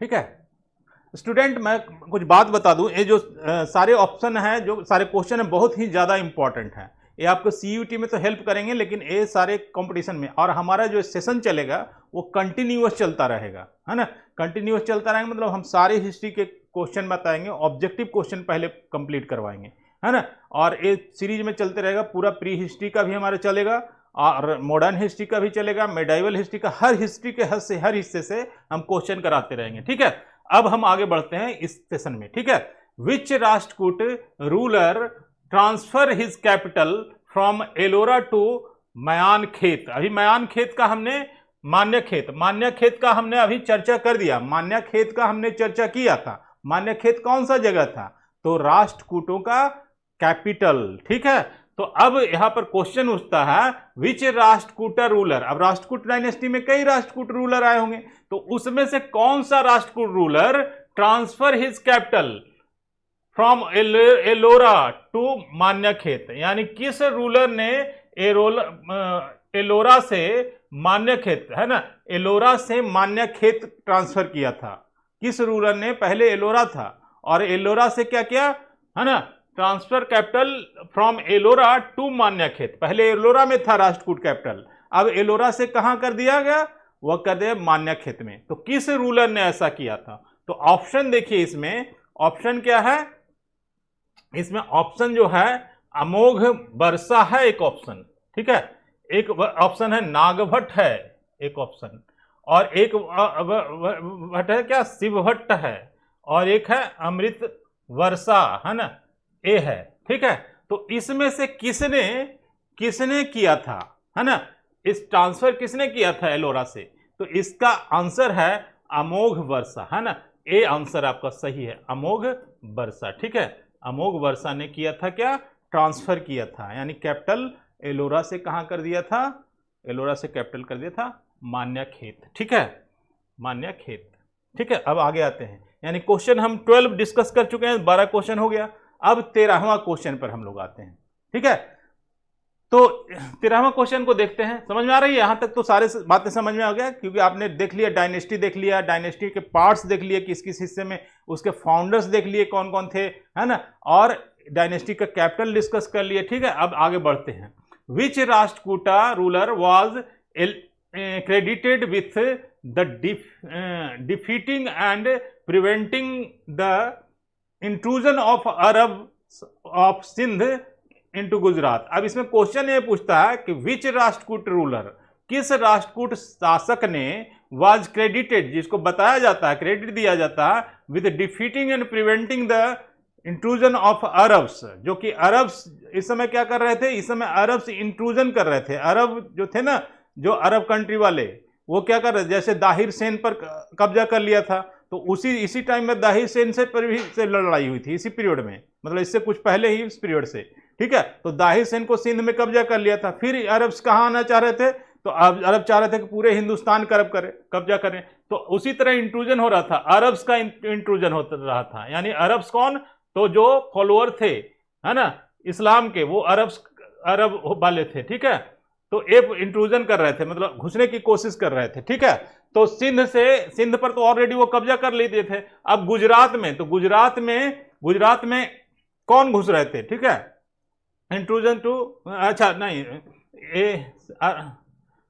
ठीक है। स्टूडेंट, मैं कुछ बात बता दूं, ये जो सारे ऑप्शन हैं, जो सारे क्वेश्चन है, बहुत ही ज्यादा इंपॉर्टेंट है। ये आपको CUT में तो हेल्प करेंगे, लेकिन ये सारे कंपटीशन में, और हमारा जो सेशन चलेगा वो कंटिन्यूअस चलता रहेगा, है ना। कंटिन्यूअस चलता रहेगा मतलब हम सारे हिस्ट्री के क्वेश्चन बताएंगे, ऑब्जेक्टिव क्वेश्चन पहले कंप्लीट करवाएंगे, है ना। और एक सीरीज में चलते रहेगा, पूरा प्री हिस्ट्री का भी हमारा चलेगा और मॉडर्न हिस्ट्री का भी चलेगा, मेडाइवल हिस्ट्री का, हर हिस्ट्री के हर हिस्से से हम क्वेश्चन कराते रहेंगे, ठीक है। अब हम आगे बढ़ते हैं इस सेशन में, ठीक है। Which Rashtrakuta ruler transfer his capital from Ellora to Manyakheta. अभी मयान खेत का हमने मान्य खेत का हमने अभी चर्चा कर दिया, मान्य खेत का हमने चर्चा किया था। मान्य खेत कौन सा जगह था? तो राष्ट्रकूटों का कैपिटल, ठीक है। तो अब यहां पर क्वेश्चन उठता है विच राष्ट्रकूट रूलर। अब राष्ट्रकूट डायनेस्टी में कई राष्ट्रकूट रूलर आए होंगे, तो उसमें से कौन सा Rashtrakuta ruler transfer his capital from Ellora to Manyakhet, यानी किस रूलर ने एलोरा से मान्यखेत, है ना, एलोरा से मान्यखेत ट्रांसफर किया था। किस रूलर ने? पहले एलोरा था और एलोरा से क्या किया, है ना, transfer capital from Ellora to Manyakhet. पहले एलोरा में था राष्ट्रकूट कैपिटल, अब एलोरा से कहां कर दिया गया? वह कर दिया मान्यखेत में। तो किस रूलर ने ऐसा किया था? तो ऑप्शन देखिए, इसमें ऑप्शन क्या है? इसमें ऑप्शन जो है अमोघ वर्षा है एक ऑप्शन, ठीक है। एक ऑप्शन है नागभट्ट है एक ऑप्शन, और एक भट्ट है क्या, शिवभट्ट है, और एक है अमृत वर्षा, है ना, ए है, ठीक है। तो इसमें से किसने किया था, है ना, इस ट्रांसफर किसने किया था एलोरा से? तो इसका आंसर है अमोघ वर्षा, है ना। ए आंसर आपका सही है, अमोघ वर्षा, ठीक है। अमोघ वर्षा ने किया था क्या? ट्रांसफर किया था, यानी कैपिटल एलोरा से कहां कर दिया था? एलोरा से कैपिटल कर दिया था मान्यखेत, ठीक है, मान्यखेत, ठीक है। अब आगे आते हैं, यानी क्वेश्चन हम 12 डिस्कस कर चुके हैं, 12 क्वेश्चन हो गया। अब 13वां क्वेश्चन पर हम लोग आते हैं, ठीक है। तो 13वां क्वेश्चन को देखते हैं। समझ में आ रही है? यहां तक तो सारे बातें समझ में आ गया, क्योंकि आपने देख लिया, डायनेस्टी देख लिया, डायनेस्टी के पार्ट्स देख लिए, किस किस हिस्से में उसके फाउंडर्स देख लिए कौन कौन थे, है ना, और डायनेस्टी का कैपिटल डिस्कस कर लिए, ठीक है। अब आगे बढ़ते हैं। Which Rashtrakuta ruler was credited with the defeating and preventing the intrusion of Arabs of Sindh into Gujarat. अब इसमें क्वेश्चन ये पूछता है कि विच राष्ट्रकूट रूलर, किस राष्ट्रकूट शासक ने वाज क्रेडिटेड, जिसको बताया जाता है, क्रेडिट दिया जाता है, with defeating and preventing the intrusion of Arabs, जो कि अरब्स इस समय क्या कर रहे थे? इस समय अरब्स इंट्रूजन कर रहे थे। अरब जो थे ना, जो अरब कंट्री वाले, वो क्या कर रहे थे? जैसे दाहिर सेन पर कब्जा कर लिया था, तो इसी टाइम में दाहिर सेन से लड़ाई हुई थी, इसी पीरियड में, मतलब इससे कुछ पहले ही इस पीरियड से, ठीक है। तो दाहिर सेन को सिंध में कब्जा कर लिया था। फिर अरब्स कहाँ आना चाह रहे थे? तो अरब चाह रहे थे कि पूरे हिंदुस्तान का कब्जा करें। तो उसी तरह इंट्रूजन हो रहा था, अरब्स का इंट्रूजन हो रहा था। यानी अरब्स कौन? तो जो फॉलोअर थे, है ना, इस्लाम के, वो अरब वाले थे, ठीक है। तो एक इंट्रूजन कर रहे थे, मतलब घुसने की कोशिश कर रहे थे, ठीक है। तो सिंध पर तो ऑलरेडी वो कब्जा कर लेते थे। अब गुजरात में, तो गुजरात में कौन घुस रहे थे, ठीक है, इंट्रूजन टू, अच्छा नहीं,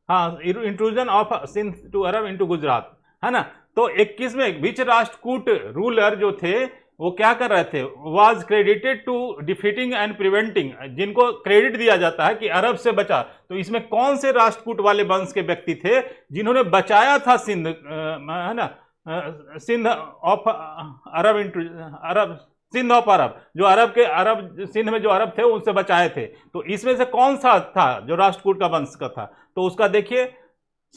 हाँ, intrusion of Sindh to Arab into Gujarat, है ना। तो 21 में बीच राष्ट्रकूट रूलर जो थे वो क्या कर रहे थे? Was credited to defeating and preventing, जिनको क्रेडिट दिया जाता है कि अरब से बचा। तो इसमें कौन से राष्ट्रकूट वाले वंश के व्यक्ति थे जिन्होंने बचाया था सिंध, है ना, Sindh of Arab, Sindh of Arab, जो अरब सिंध में जो अरब थे उनसे बचाए थे। तो इसमें से कौन सा था जो राष्ट्रकूट का वंश का था? तो उसका देखिए,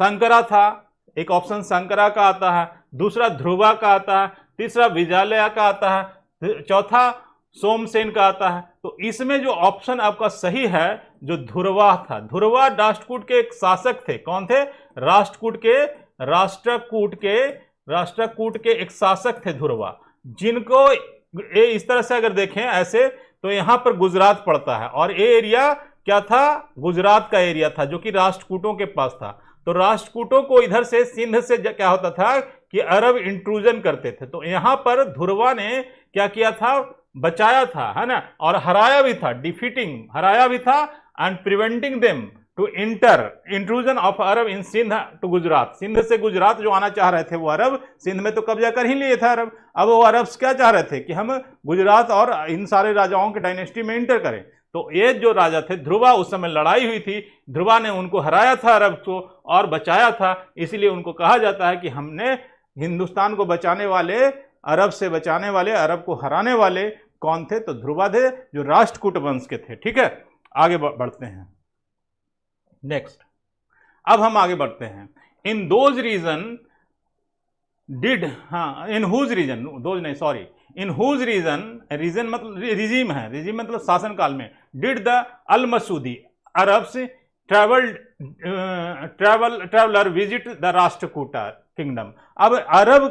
शंकरा था, एक ऑप्शन शंकरा का आता है, दूसरा ध्रुवा का आता है, तीसरा विजयालया का आता है, चौथा सोमसेन का आता है। तो इसमें जो ऑप्शन आपका सही है, जो ध्रुवा था, ध्रुवा राष्ट्रकूट के एक शासक थे। कौन थे? राष्ट्रकूट के एक शासक थे ध्रुवा, जिनको इस तरह से अगर देखें ऐसे, तो यहां पर गुजरात पड़ता है, और ये एरिया क्या था? गुजरात का एरिया था, जो कि राष्ट्रकूटों के पास था। तो राष्ट्रकूटों को इधर से सिंध से क्या होता था कि अरब इंट्रूजन करते थे। तो यहां पर ध्रुवा ने क्या किया था? बचाया था, है ना, और हराया भी था, डिफीटिंग, हराया भी था, and preventing them to intrusion of Arab in Sindh to Gujarat. Sindh से गुजरात जो आना चाह रहे थे वो अरब, सिंध में तो कब्जा कर ही लिए था अरब। अब वो अरब क्या चाह रहे थे कि हम गुजरात और इन सारे राजाओं के डायनेस्टी में इंटर करें। तो ये जो राजा थे ध्रुवा, उस समय लड़ाई हुई थी, ध्रुवा ने उनको हराया था अरब को और बचाया था, इसलिए उनको कहा जाता है कि हमने हिंदुस्तान को बचाने वाले, अरब से बचाने वाले, अरब को हराने वाले कौन थे? तो ध्रुवा थे, जो राष्ट्रकूट वंश के थे। ठीक है, आगे बढ़ते हैं नेक्स्ट। अब हम आगे बढ़ते हैं। इन दोज रीजन डिड, हाँ, इन हुज रीजन, दोज नहीं सॉरी, इन हुज रीजन मतलब रिजीम है, रिजीम मतलब शासन काल में, did the Al Masudi Arabs traveller visit the Rashtrakuta kingdom. अब अरब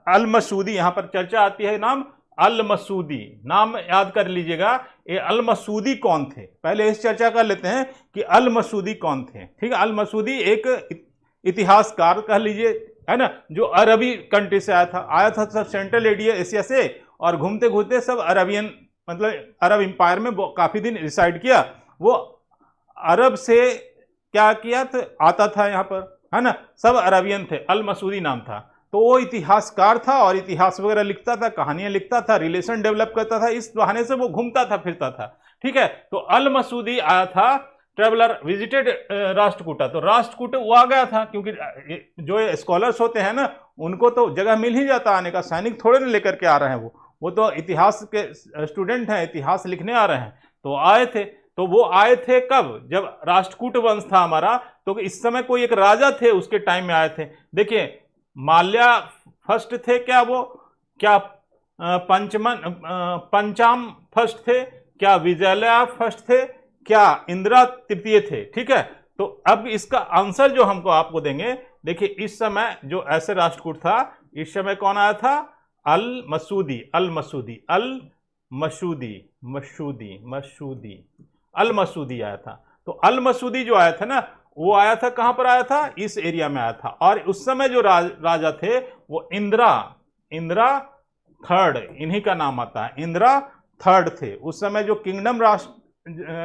अल मसूदी, यहां पर चर्चा आती है, नाम अल मसूदी, नाम याद कर लीजिएगा। ये अल मसूदी कौन थे? पहले इस चर्चा कर लेते हैं कि अल मसूदी कौन थे। ठीक है, अल मसूदी एक इतिहासकार कह लीजिए, है ना, जो अरबी कंट्री से आया था सब सेंट्रल एशिया से, और घूमते घूमते सब अरबियन मतलब अरब एम्पायर में काफी दिन रिसाइड किया। वो अरब से क्या किया था, आता था यहाँ पर, है ना, सब अरबियन थे, अल मसूदी नाम था। तो वो इतिहासकार था और इतिहास वगैरह लिखता था, कहानियां लिखता था, रिलेशन डेवलप करता था, इस बहाने से वो घूमता था फिरता था। ठीक है, तो अल मसूदी आया था, ट्रेवलर विजिटेड राष्ट्रकूटा। तो राष्ट्रकूट वो आ गया था, क्योंकि जो स्कॉलर्स होते हैं ना, उनको तो जगह मिल ही जाता आने का, सैनिक थोड़े ना लेकर के आ रहे हैं, वो तो इतिहास के स्टूडेंट हैं, इतिहास लिखने आ रहे हैं, तो आए थे। तो वो आए थे कब? जब राष्ट्रकूट वंश था हमारा, तो इस समय कोई एक राजा थे, उसके टाइम में आए थे। देखिए, माल्या फर्स्ट थे क्या? वो क्या पंचाम फर्स्ट थे क्या? विजयलया फर्स्ट थे क्या? इंदिरा तृतीय थे। ठीक है, तो अब इसका आंसर जो हमको आपको देंगे, देखिए इस समय जो ऐसे राष्ट्रकूट था, इस समय कौन आया था? अल मसूदी, अल मसूदी, अल मसूदी, मसूदी, मसूदी, अल मसूदी आया था। तो अल मसूदी जो आया था ना, वो आया था, कहां पर आया था? इस एरिया में आया था। और उस समय जो राजा थे वो इंदिरा थर्ड, इन्हीं का नाम आता है, इंदिरा थर्ड थे। उस समय जो किंगडम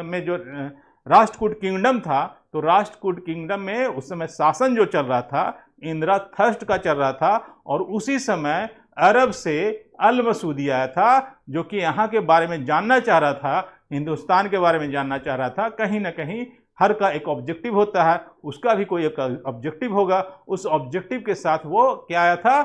में जो राष्ट्रकूट किंगडम था, तो राष्ट्रकूट किंगडम में उस समय शासन जो चल रहा था इंदिरा थर्ड का चल रहा था। और उसी समय अरब से अल मसूदी आया था, जो कि यहाँ के बारे में जानना चाह रहा था, हिंदुस्तान के बारे में जानना चाह रहा था। कहीं ना कहीं हर का एक ऑब्जेक्टिव होता है, उसका भी कोई एक ऑब्जेक्टिव होगा, उस ऑब्जेक्टिव के साथ वो क्या आया था?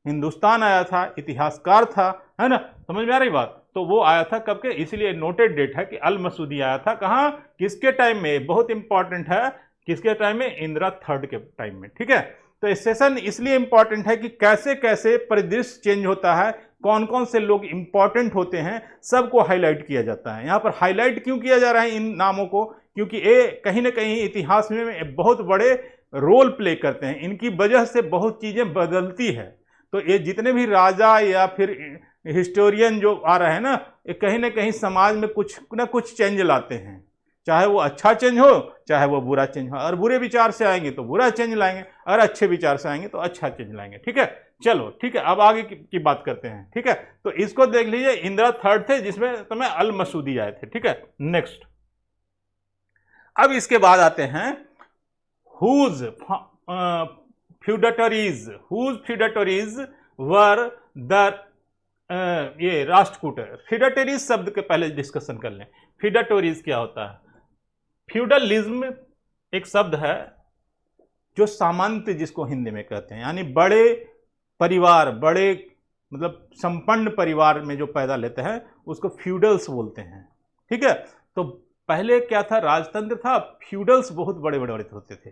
हिंदुस्तान आया था, इतिहासकार था, है ना, समझ में आ रही बात? तो वो आया था कब के? इसलिए नोटेड डेट है कि अल मसूदी आया था, कहाँ, किसके टाइम में? बहुत इंपॉर्टेंट है, किसके टाइम में? इंदिरा थर्ड के टाइम में। ठीक है, तो इस सेशन इसलिए इंपॉर्टेंट है कि कैसे कैसे परिदृश्य चेंज होता है, कौन कौन से लोग इंपॉर्टेंट होते हैं, सबको हाईलाइट किया जाता है। यहाँ पर हाईलाइट क्यों किया जा रहा है इन नामों को? क्योंकि ये कहीं ना कहीं इतिहास में बहुत बड़े रोल प्ले करते हैं, इनकी वजह से बहुत चीजें बदलती है। तो ये जितने भी राजा या फिर हिस्टोरियन जो आ रहे हैं ना, ये कहीं ना कहीं समाज में कुछ ना कुछ चेंज लाते हैं, चाहे वो अच्छा चेंज हो चाहे वो बुरा चेंज हो। और बुरे विचार से आएंगे तो बुरा चेंज लाएंगे, अगर अच्छे विचार से आएंगे तो अच्छा चेंज लाएंगे। ठीक है, चलो ठीक है, अब आगे की बात करते हैं। ठीक है, तो इसको देख लीजिए, इंदिरा थर्ड थे, जिसमें तुम्हें अल मसूदी आए थे। ठीक है, नेक्स्ट। अब इसके बाद आते हैं हुज फ्यूडेटरीज वर द ये राष्ट्रकूट। फ्यूडेटरीज शब्द के पहले डिस्कशन कर लें, फ्यूडेटरीज क्या होता है? फ्यूडलिज्म एक शब्द है जो सामंत जिसको हिंदी में कहते हैं, यानी बड़े परिवार, बड़े मतलब संपन्न परिवार में जो पैदा लेते हैं उसको फ्यूडल्स बोलते हैं। ठीक है, तो पहले क्या था? राजतंत्र था, फ्यूडल्स बहुत बड़े बड़े होते थे,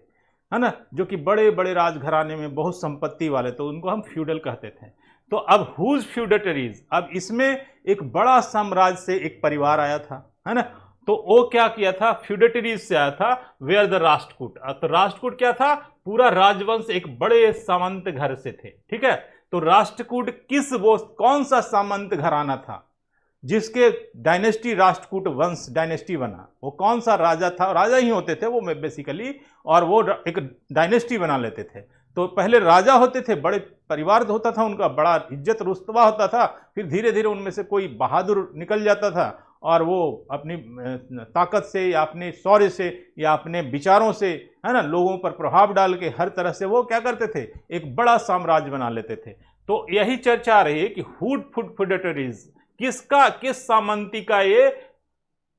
है ना, जो कि बड़े बड़े राजघराने में बहुत संपत्ति वाले, तो उनको हम फ्यूडल कहते थे। तो अब हुज फ्यूडेटरीज, अब इसमें एक बड़ा साम्राज्य से एक परिवार आया था, है ना, तो वो क्या किया था? फ्यूडेटरीज से आया था, वेयर द राष्ट्रकूट। तो राष्ट्रकूट क्या था? पूरा राजवंश एक बड़े सामंत घर से थे। ठीक है, तो राष्ट्रकूट कौन सा सामंत घराना था जिसके डायनेस्टी राष्ट्रकूट वंश डायनेस्टी बना? वो कौन सा राजा था? राजा ही होते थे वो बेसिकली, और वो एक डायनेस्टी बना लेते थे। तो पहले राजा होते थे, बड़े परिवार होता था उनका, बड़ा इज्जत रुतबा होता था, फिर धीरे धीरे उनमें से कोई बहादुर निकल जाता था और वो अपनी ताकत से या अपने शौर्य से या अपने विचारों से, है ना, लोगों पर प्रभाव डाल के हर तरह से वो क्या करते थे, एक बड़ा साम्राज्य बना लेते थे। तो यही चर्चा आ रही है कि हुड-फुड-फुडेटरीज किस सामंती का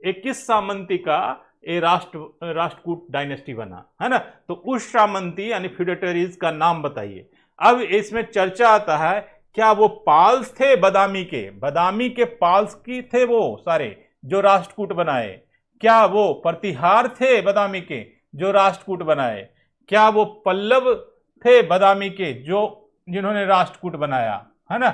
किस सामंती का ये राष्ट्रकूट डायनेस्टी बना, है ना। तो उस सामंती यानी फ्यूडेटरीज का नाम बताइए। अब इसमें चर्चा आता है, क्या वो पाल्स थे बदामी के पाल्स की थे वो सारे जो राष्ट्रकूट बनाए? क्या वो प्रतिहार थे बदामी के जो राष्ट्रकूट बनाए? क्या वो पल्लव थे बदामी के जिन्होंने राष्ट्रकूट बनाया, है ना?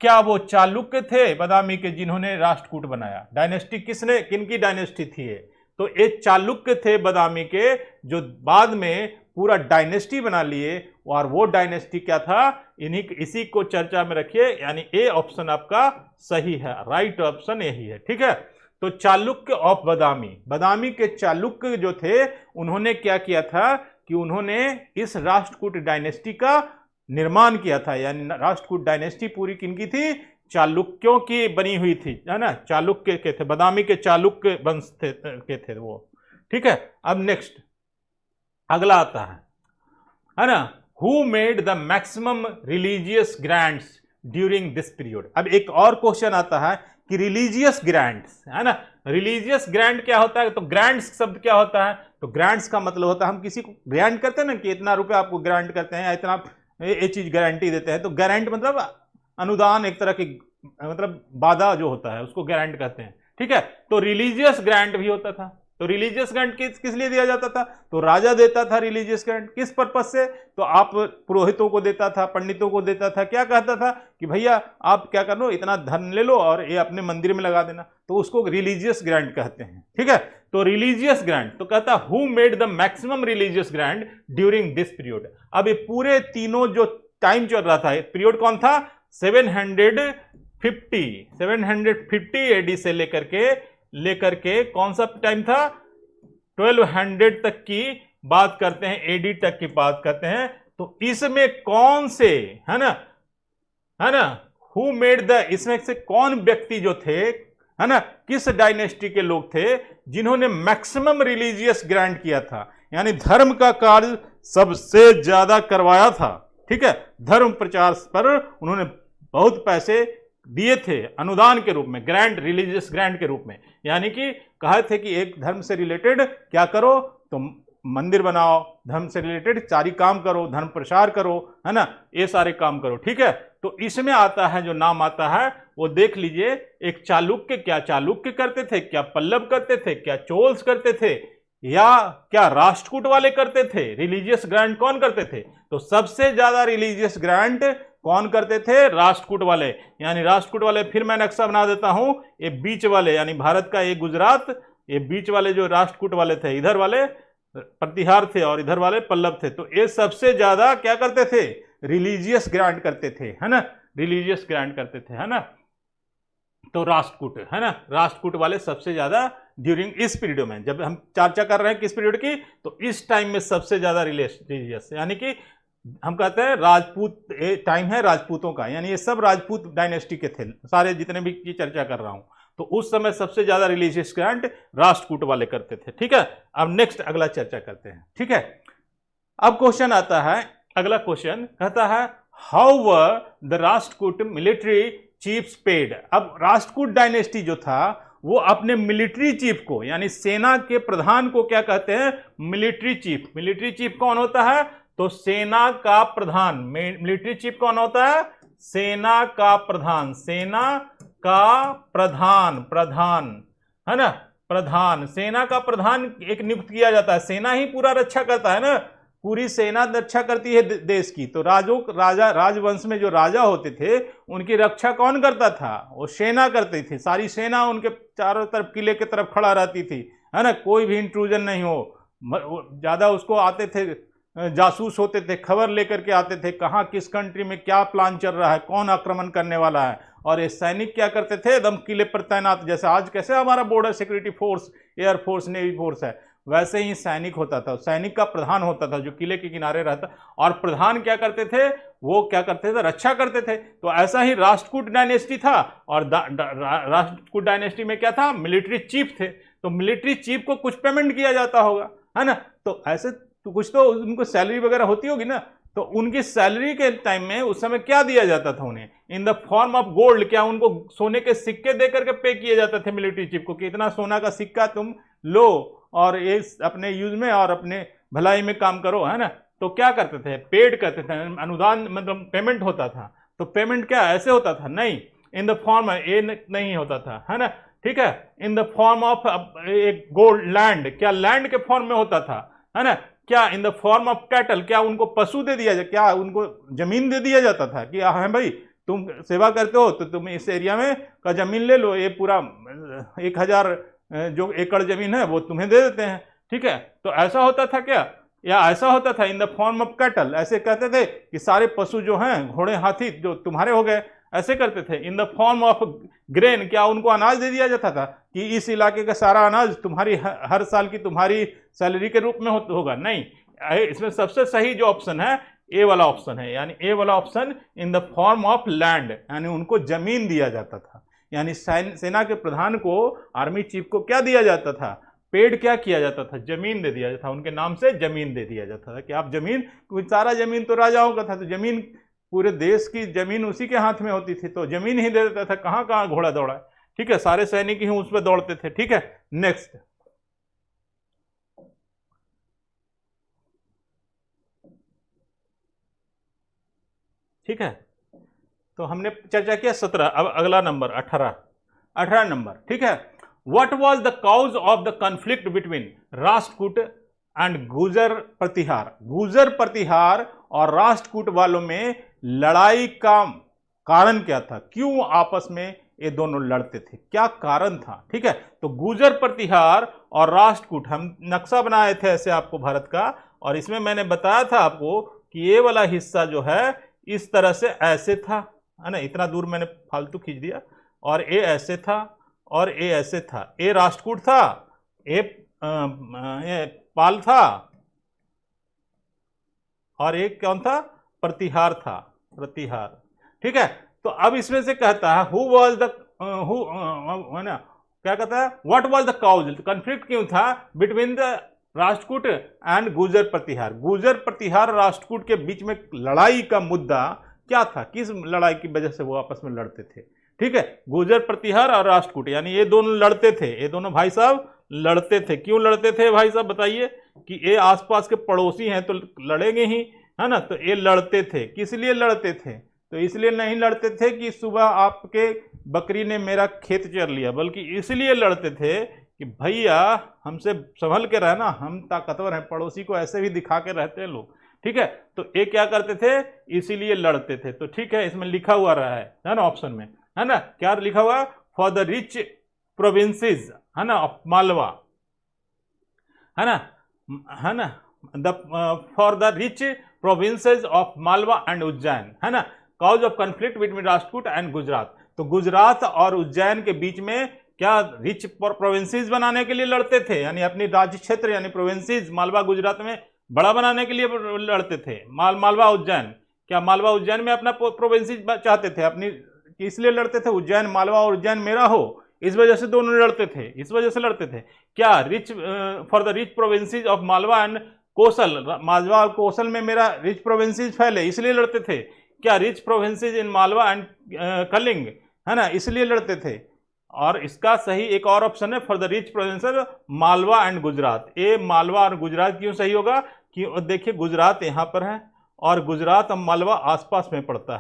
क्या वो चालुक्य थे बदामी के जिन्होंने राष्ट्रकूट बनाया? डायनेस्टी किनकी डायनेस्टी थी ये? तो ये चालुक्य थे बदामी के जो बाद में पूरा डायनेस्टी बना लिए। और वो डायनेस्टी क्या था, इसी को चर्चा में रखिए, यानी ए ऑप्शन आपका सही है, राइट ऑप्शन यही है, ठीक है। तो चालुक्य ऑफ बदामी के चालुक्य जो थे, उन्होंने क्या किया था कि उन्होंने इस राष्ट्रकूट डायनेस्टी का निर्माण किया था। यानी राष्ट्रकूट डायनेस्टी पूरी किनकी थी? चालुक्यों की बनी हुई थी, है ना। चालुक्य के थे, बदामी के चालुक्य वंश के थे वो, ठीक है। अब नेक्स्ट अगला आता है ना, who made the maximum religious grants during this period. अब एक और क्वेश्चन आता है कि रिलीजियस ग्रांट्स, है ना, रिलीजियस ग्रांट क्या होता है? तो ग्रांट्स शब्द क्या होता है? तो ग्रांट्स का मतलब होता है हम किसी को ग्रांट करते हैं ना, कि इतना रुपया आपको ग्रांट करते हैं या इतना ये चीज गारंटी देते हैं। तो गारंट मतलब अनुदान, एक तरह की मतलब वादा जो होता है उसको गारंट कहते हैं, ठीक है। तो रिलीजियस ग्रांट भी होता था। तो रिलीजियस ग्रांट किस लिए दिया जाता था? तो राजा देता था रिलीजियस ग्रांट, किस पर्पज से? तो आप पुरोहितों को देता था, पंडितों को देता था, क्या कहता था कि भैया आप क्या कर लो, इतना धन ले लो और ये अपने मंदिर में लगा देना। तो उसको रिलीजियस ग्रांट कहते हैं, ठीक है। तो रिलीजियस ग्रांट, तो कहता who made the maximum religious grant during this period. अब ये पूरे तीनों जो टाइम चल रहा था, पीरियड कौन था? 750 एडी से लेकर के कौन सा टाइम था? 1200 तक की बात करते हैं, एडी तक की बात करते हैं। तो इसमें कौन से, है ना, हु मेड द, इसमें से कौन व्यक्ति जो थे, है ना, किस डायनेस्टी के लोग थे जिन्होंने मैक्सिमम रिलीजियस ग्रांट किया था, यानी धर्म का कार्य सबसे ज्यादा करवाया था, ठीक है। धर्म प्रचार पर उन्होंने बहुत पैसे दिए थे अनुदान के रूप में, ग्रांट, रिलीजियस ग्रांट के रूप में। यानी कि कहा थे कि एक धर्म से रिलेटेड क्या करो, तो मंदिर बनाओ, धर्म से रिलेटेड सारी काम करो, धर्म प्रचार करो, है ना, ये सारे काम करो, ठीक है। तो इसमें आता है, जो नाम आता है वो देख लीजिए, एक चालुक्य, क्या चालुक्य करते थे, क्या पल्लव करते थे, क्या चोल्स करते थे, या क्या राष्ट्रकूट वाले करते थे? रिलीजियस ग्रांट कौन करते थे? तो सबसे ज्यादा रिलीजियस ग्रांट कौन करते थे? राष्ट्रकूट वाले। यानी राष्ट्रकूट वाले, फिर मैं नक्शा बना देता हूं, ये बीच वाले, यानी भारत का ये गुजरात, ये बीच वाले जो राष्ट्रकूट वाले थे, इधर वाले प्रतिहार थे और इधर वाले पल्लव थे। तो ये सबसे ज्यादा क्या करते थे? रिलीजियस ग्रांट करते थे, है ना, रिलीजियस ग्रांट करते थे, है ना। तो राष्ट्रकूट, है ना, राष्ट्रकूट वाले सबसे ज्यादा ड्यूरिंग इस पीरियड में, जब हम चर्चा कर रहे हैं किस पीरियड की, तो इस टाइम में सबसे ज्यादा रिलीजियस, यानी कि हम कहते हैं राजपूत टाइम है राजपूतों का, यानी ये सब राजपूत डायनेस्टी के थे सारे, जितने भी की चर्चा कर रहा हूं। तो उस समय सबसे ज्यादा रिलीजियस ग्रांट राष्ट्रकूट वाले करते थे, ठीक है। अब नेक्स्ट अगला चर्चा करते हैं, ठीक है। अब क्वेश्चन आता है, अगला क्वेश्चन कहता है, how were the Rashtrakuta military chiefs paid. अब राष्ट्रकूट डायनेस्टी जो था वो अपने मिलिट्री चीफ को, यानी सेना के प्रधान को क्या कहते हैं? Military chief. मिलिट्री चीफ कौन होता है? तो सेना का प्रधान। मिलिट्री चीफ कौन होता है? सेना का प्रधान। सेना का प्रधान, है ना, प्रधान, सेना का प्रधान एक नियुक्त किया जाता है। सेना ही पूरा रक्षा करता है ना, पूरी सेना रक्षा करती है देश की। तो राजवंश में जो राजा होते थे उनकी रक्षा कौन करता था? वो सेना करती थी। सारी सेना उनके चारों तरफ किले के तरफ खड़ा रहती थी, है ना, कोई भी इंट्रूजन नहीं हो। ज्यादा उसको आते थे, जासूस होते थे, खबर लेकर के आते थे कहाँ किस कंट्री में क्या प्लान चल रहा है, कौन आक्रमण करने वाला है। और ये सैनिक क्या करते थे? एकदम किले पर तैनात, जैसे आज कैसे हमारा border security force, air force, navy force है, वैसे ही सैनिक होता था, सैनिक का प्रधान होता था जो किले के किनारे रहता, और प्रधान क्या करते थे, वो क्या करते थे, रक्षा करते थे। तो ऐसा ही राष्ट्रकूट डायनेस्टी था, और राष्ट्रकूट डायनेस्टी में क्या था, मिलिट्री चीफ थे। तो मिलिट्री चीफ को कुछ पेमेंट किया जाता होगा, है ना। तो ऐसे तो कुछ तो उनको सैलरी वगैरह होती होगी ना। तो उनकी सैलरी के टाइम में उस समय क्या दिया जाता था उन्हें, in the form of gold. क्या उनको सोने के सिक्के दे करके पे किए जाते थे मिलिट्री चीफ को कि इतना सोना का सिक्का तुम लो और ये अपने यूज में और अपने भलाई में काम करो, है ना। तो क्या करते थे, पेड करते थे, अनुदान मतलब पेमेंट होता था। तो पेमेंट क्या ऐसे होता था, नहीं, इन द फॉर्म, ये नहीं होता था, है ना, ठीक है, इन द फॉर्म ऑफ एक गोल्ड लैंड, क्या लैंड के फॉर्म में होता था, है ना। क्या in the form of cattle, क्या उनको पशु दे दिया, क्या उनको जमीन दे दिया जाता था कि हाँ भाई तुम सेवा करते हो तो तुम इस एरिया में का जमीन ले लो, ये पूरा 1000 जो एकड़ जमीन है वो तुम्हें दे देते हैं, ठीक है। तो ऐसा होता था क्या, या ऐसा होता था in the form of cattle, ऐसे कहते थे कि सारे पशु जो हैं, घोड़े हाथी जो तुम्हारे हो गए, ऐसे करते थे। In the form of grain, क्या उनको अनाज दे दिया जाता था कि इस इलाके का सारा अनाज तुम्हारी हर साल की तुम्हारी सैलरी के रूप में होगा, नहीं। इसमें सबसे सही जो ऑप्शन है ए वाला ऑप्शन है, यानी ए वाला option, in the form of land, यानी उनको जमीन दिया जाता था। यानी सेना के प्रधान को, आर्मी चीफ को क्या दिया जाता था, पेड क्या किया जाता था, जमीन दे दिया जाता था, उनके नाम से जमीन दे दिया जाता था कि आप जमीन, सारा जमीन तो राजाओं का था, तो जमीन पूरे देश की जमीन उसी के हाथ में होती थी, तो जमीन ही दे देता था। कहाँ कहाँ घोड़ा दौड़ा, ठीक है, सारे सैनिक ही उस पर दौड़ते थे, ठीक है। नेक्स्ट, ठीक है, तो हमने चर्चा किया 17, अब अगला नंबर 18 नंबर, ठीक है। What was the cause of the conflict between Rashtrakuta and Gurjara Pratihara. Gurjara Pratihara और राष्ट्रकूट वालों में लड़ाई का कारण क्या था, क्यों आपस में ये दोनों लड़ते थे, क्या कारण था, ठीक है। तो गुर्जर प्रतिहार और राष्ट्रकूट, हम नक्शा बनाए थे ऐसे आपको भारत का, और इसमें मैंने बताया था आपको कि ये वाला हिस्सा जो है इस तरह से ऐसे था, है ना, इतना दूर मैंने फालतू खींच दिया, और ये ऐसे था और ये ऐसे था, ये राष्ट्रकूट था, ये पाल था, और एक कौन था, प्रतिहार था, प्रतिहार, ठीक है। तो अब इसमें से कहता है हु वाज द, है ना, क्या कहता है, what was the cause, conflict क्यों था between the Rashtrakuta and Gurjara Pratihara. Gurjara Pratihara Rashtrakuta के बीच में लड़ाई का मुद्दा क्या था, किस लड़ाई की वजह से वो आपस में लड़ते थे, ठीक है। गुर्जर प्रतिहार और राष्ट्रकूट, यानी ये दोनों लड़ते थे, ये दोनों भाई साहब लड़ते थे। क्यों लड़ते थे भाई साहब बताइए, कि ये आसपास के पड़ोसी हैं तो लड़ेंगे ही, है ना। तो ये लड़ते थे, किस लिए लड़ते थे, तो इसलिए नहीं लड़ते थे कि सुबह आपके बकरी ने मेरा खेत चर लिया, बल्कि इसलिए लड़ते थे कि भैया हमसे संभल के रहना, हम ताकतवर हैं, पड़ोसी को ऐसे भी दिखा के रहते हैं लोग, ठीक है। तो ये क्या करते थे, इसीलिए लड़ते थे। तो ठीक है, इसमें लिखा हुआ रहा है ना ऑप्शन में, है ना, क्या लिखा हुआ, फॉर द रिच प्रोविंसेस, है ना, ऑफ मालवा, है ना, the for the rich provinces of Malwa and Ujjain, है ना, cause of conflict between Rashtrakuta and Gujarat. तो गुजरात और उज्जैन के बीच में क्या रिच प्रोविंसेस बनाने के लिए लड़ते थे, यानी अपनी राज्य क्षेत्र यानी प्रोविंसेस मालवा गुजरात में बड़ा बनाने के लिए लड़ते थे। मालवा उज्जैन, क्या मालवा उज्जैन में अपना प्रोविंसेस चाहते थे अपनी, इसलिए लड़ते थे, उज्जैन मालवा और उज्जैन मेरा हो, इस वजह से दोनों लड़ते थे, इस वजह से लड़ते थे। क्या rich for the rich provinces of Malwa and Kosala, Malwa और कोसल में मेरा रिच प्रोविंसेस फैले, इसलिए लड़ते थे। क्या rich provinces in Malwa and Kalinga, है ना, इसलिए लड़ते थे। और इसका सही एक और ऑप्शन है, for the rich provinces Malwa and Gujarat. ये मालवा और गुजरात क्यों सही होगा, कि देखिए गुजरात यहाँ पर है और गुजरात और मालवा आसपास में पड़ता